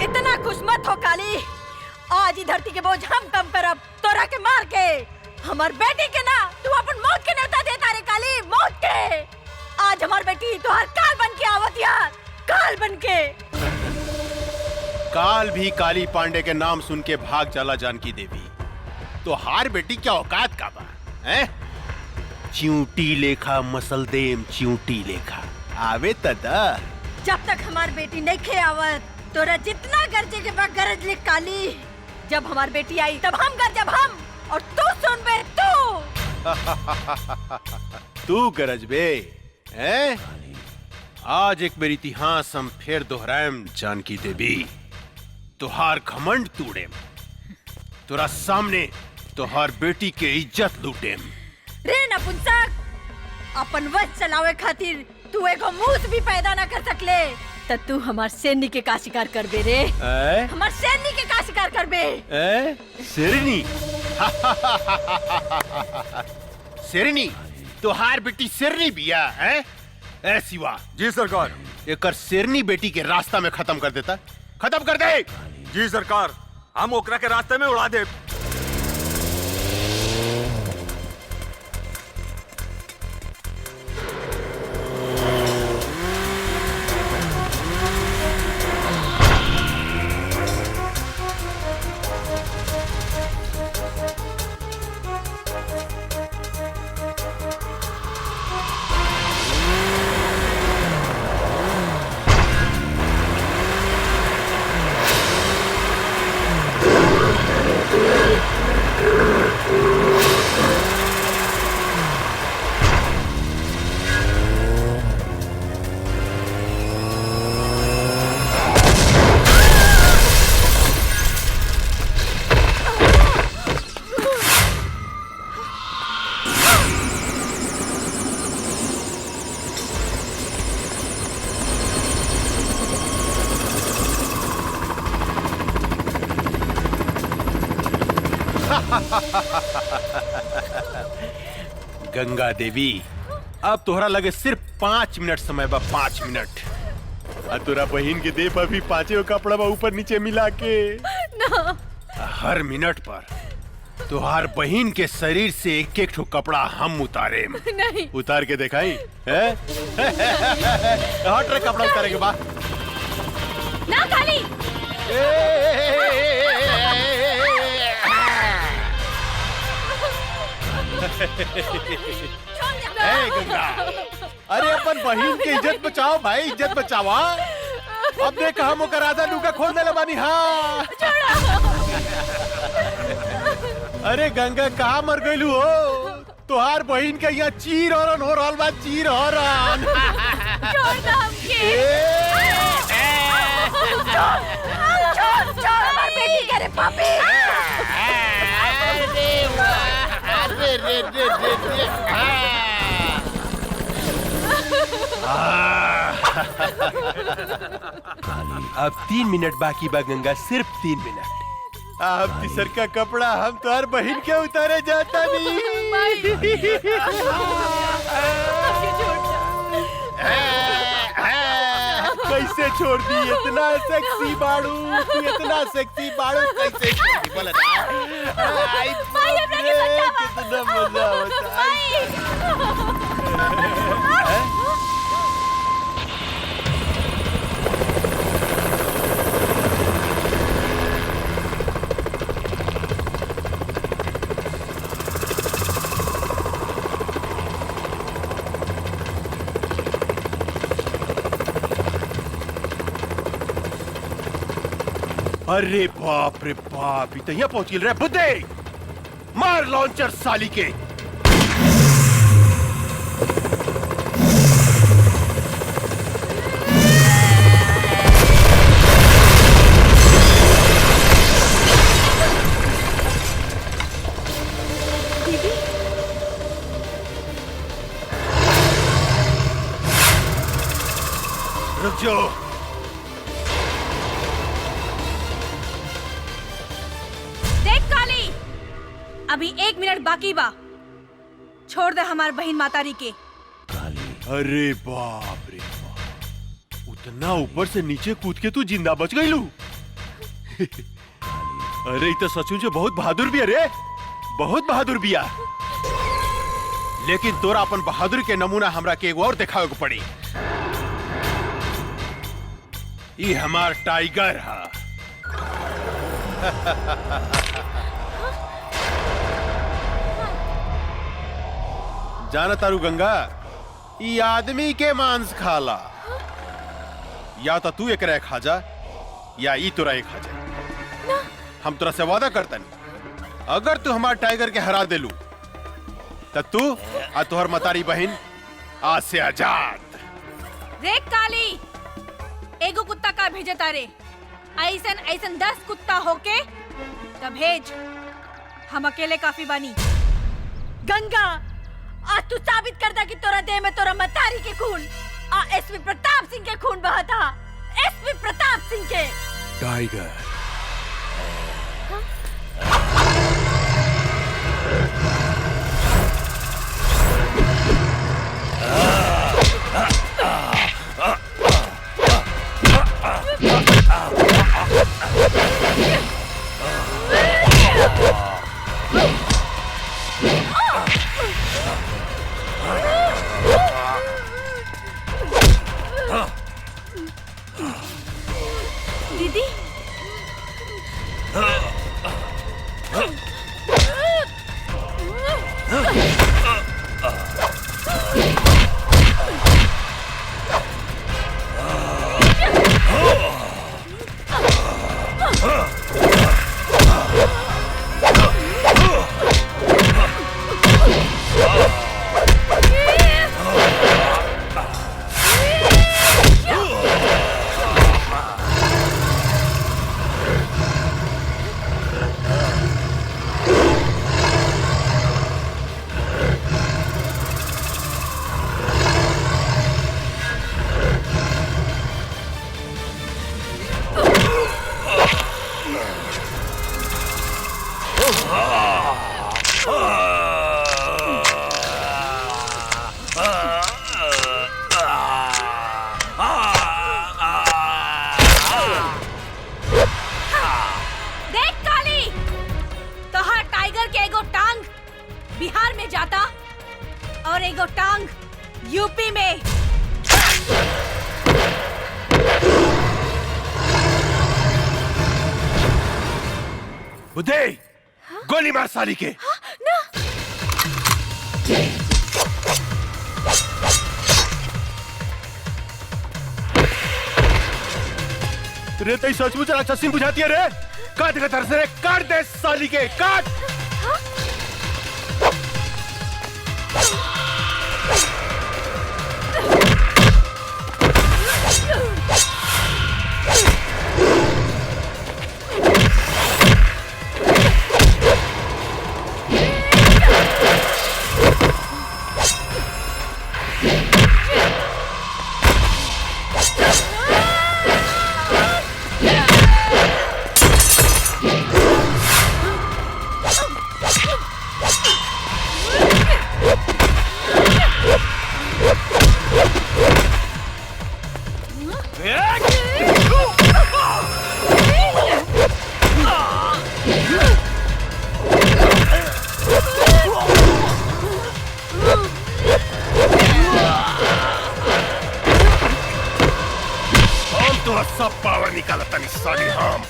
इतना खुश मत हो काली, आज ही धरती के बोझ हम कम करब तोरा के मार के। हमार बेटी के ना तू अपन मौत के न्योता देता रे काली, मौत के। आज हमार बेटी तुहार काल बन के आवत यार, काल बन के। काल भी काली पांडे के नाम सुन के भाग चला जानकी देवी। तो हार बेटी क्या औकात का बा हैं? चिऊटी लेखा मसल देम, चिऊटी लेखा आवे तदा। जब तक हमार बेटी नहीं खे आवत तोरा जितना गरजे के बाद गरज ले काली। जब हमार बेटी आई तब हम गरजब हम, और तू सुन बे तू। तू गरज बे हैं? आज एक बार इतिहास हम फिर दोहराएम जानकी देवी। तुहार घमंड तोड़ेम, तोरा सामने तुहार बेटी के इज्जत लूटेम। रे नपुंसक, अपन वश चलावे खातिर तू एगो मूस भी पैदा ना कर सकले, त तू हमार सैनिक के का शिकार करबे रे? हमार सैनिक के का शिकार करबे? शेरनी। शेरनी, तुहार बेटी शेरनी बिया हैं? ए शिवा। जी सरकार। एकर शेरनी बेटी के रास्ता में खत्म कर देता, खत्म कर दे। जी सरकार, हम ओकरा के रास्ते में उड़ा दे। गंगा देवी, अब तोहरा लगे सिर्फ 5 मिनट समय बा, 5 मिनट। और तोरा बहन के दे पर भी 5 कपड़ा बा ऊपर नीचे मिला के ना। हर मिनट पर तुहार बहन के शरीर से एक एक ठो कपड़ा हम उतारे। नहीं। उतार के दिखाई है? हट रे, कपड़ा उतारे के बाद ना काली। गंगा, अरे अपन बहन की इज्जत बचाओ भाई, इज्जत बचाओ। अब देख हम ओकर आधा लुका खोल देले बानी। हाँ अरे गंगा कहाँ मर गइलू हो? तुहार बहन के यहाँ चीर हरण हो रहल बा, चीर हरण। छोड़ दो हमके। छोड़ हमार बेटी के रे पापी। अब 3 मिनट बाकी बा गंगा, सिर्फ 3 मिनट। अब तीसर का कपड़ा हम तुहार बहन के उतारे जाता नहीं। कैसे छोड़ दी? इतना सेक्सी बाड़ू, तू इतना सेक्सी बाड़ू, कैसे छोड़ दी? बोला ना। कितना मजा होता है। अरे बाप रे बाप, इतना पहुंच गए रे बुद्धे। मार लॉन्चर साली के। रुक जाओ। देख काली, अभी 1 मिनट बाकी बा। छोड़ दे हमार बहन मातारी के। अरे बाप रे बाप, उतना ऊपर से नीचे कूद के तू जिंदा बच गई लू। अरे तो सचमुच बहुत बहादुर भी, अरे बहुत बहादुर बिया। लेकिन तोरा अपन बहादुर के नमूना हमरा के एगो और दिखावे को पड़ी। ये हमार टाइगर है। जाना तारू गंगा, ये आदमी के मांस खाला। या तो तू एकरा खा जा या ई तोरा एक खा जा। हम तोरा से वादा करतन, अगर तू हमार टाइगर के हरा देलू तो तू आ तोहर मतारी बहन आज से आजाद। देख काली, एगो कुत्ता का भेजे तारे, ऐसन ऐसन 10 कुत्ता होके तब भेज। हम अकेले काफी बानी। गंगा, आज तू साबित कर दा कि तोरा देह में तोरा मतारी के खून आ एसपी प्रताप सिंह के खून बहा था। एसपी प्रताप सिंह के। टाइगर दीदी, देख काली, तोहार टाइगर के एगो टांग बिहार में जाता और एगो टांग यूपी में। उदय, गोली मार साली के। ना। रे तई सचमुच राक्षसी बुझाती है रे। काट के तरस रे, काट दे साली के, काट। सब पावर निकाला तनी साली हम।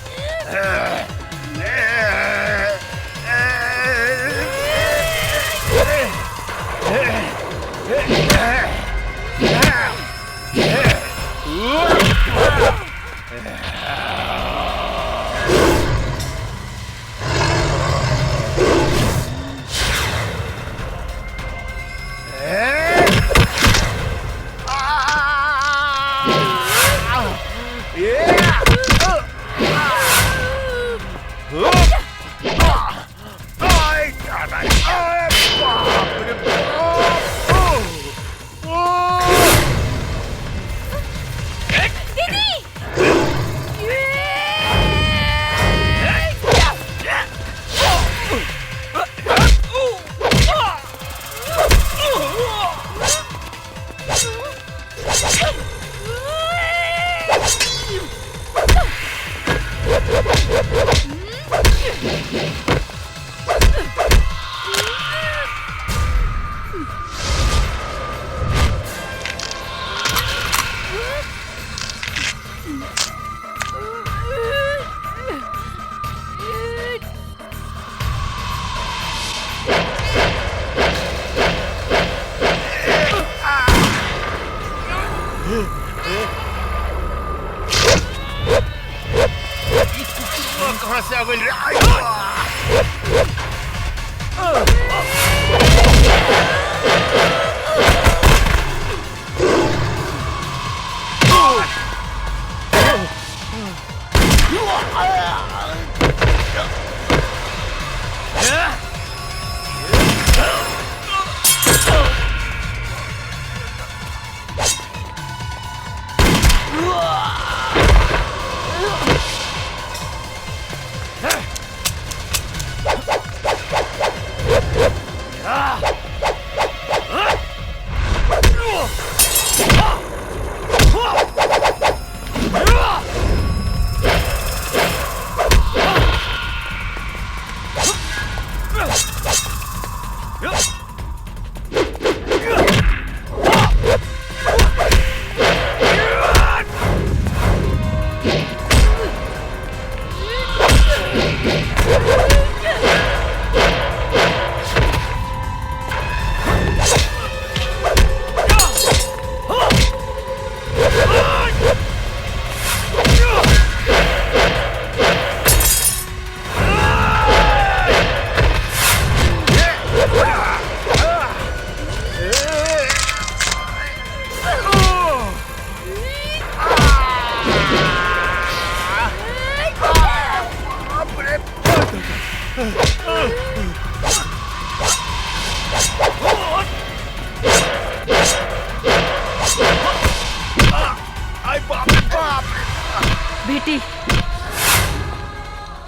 बेटी,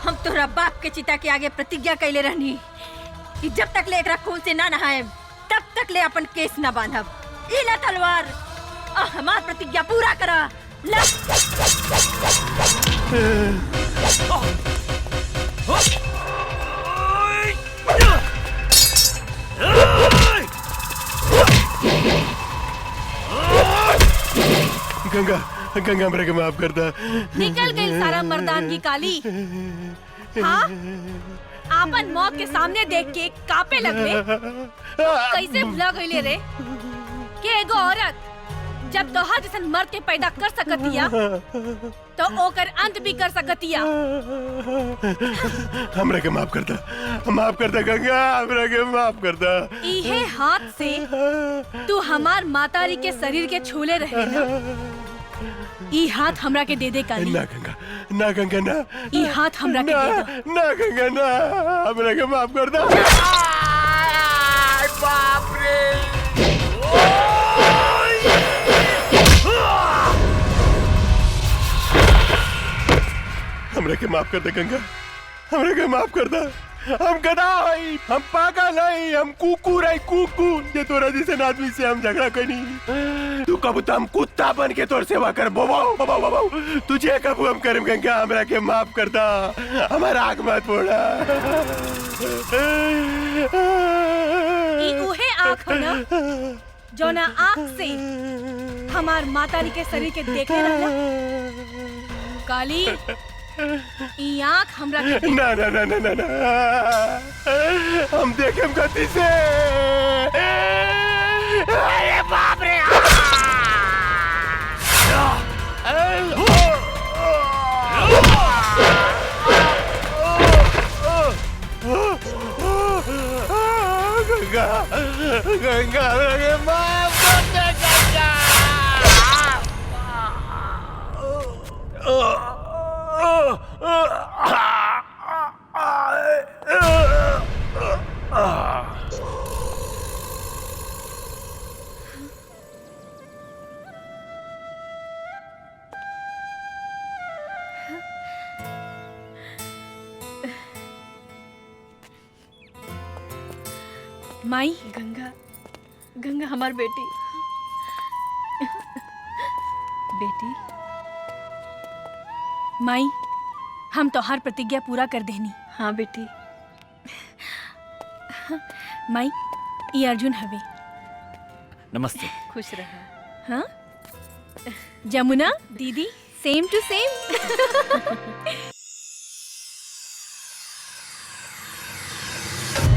हम तोरा बाप के चिता के आगे प्रतिज्ञा कैले रहनी कि जब तक ले एकरा खून से ना नहाए तब तक ले अपन केस ना बांधब। ई ला तलवार, हमार प्रतिज्ञा पूरा करा। ला। गंगा गंगा मेरे को माफ कर दा। निकल गई सारा मर्दानगी काली। हाँ, आपन मौत के सामने देख के कापे लगले। कैसे भुला गईले रे कि एगो औरत जब तोहार जैसन मर्द के पैदा कर सकतिया तो ओकर अंत भी कर सकतिया। हमरा के माफ कर दा गंगा, हमरा के माफ कर दा। इहे हाथ से तू हमार मातारी के शरीर के छूले रहे ना, ई हाथ हमरा के दे दे काली। ना गंगा, ना गंगा ना। ई हाथ हमरा के दे दे। ना गंगा ना, हमरा के माफ कर दा। बाप रे। हमरा के माफ कर दे गंगा, हमरा के माफ कर दा। हम गधा हई, हम पागल हई, हम कुकुर हई, कुकुर। ये तोरा जैसे आदमी से हम झगड़ा करी। तू कब तो हम कुत्ता बन के तोर सेवा कर। बोबाओ तुझे कब हम करम गंगा, हमरा के माफ कर दा। हमारा आग मत फोड़ा। ई उहे आँख हो ना जो ना आँख से हमार मातारी के शरीर के देखे रहला। काली, ई आँख हमरा के ना ना ना ना ना ना, हम देखेम गति से। अरे बाप रे। गंगा गंगा मेरे माफ कर दे गंगा। माई, गंगा हमार बेटी। बेटी, माई, हम तोहार प्रतिज्ञा पूरा कर देनी। हाँ बेटी। माई, ई अर्जुन हवे। नमस्ते। खुश रहा। हाँ, जमुना दीदी, सेम टू सेम।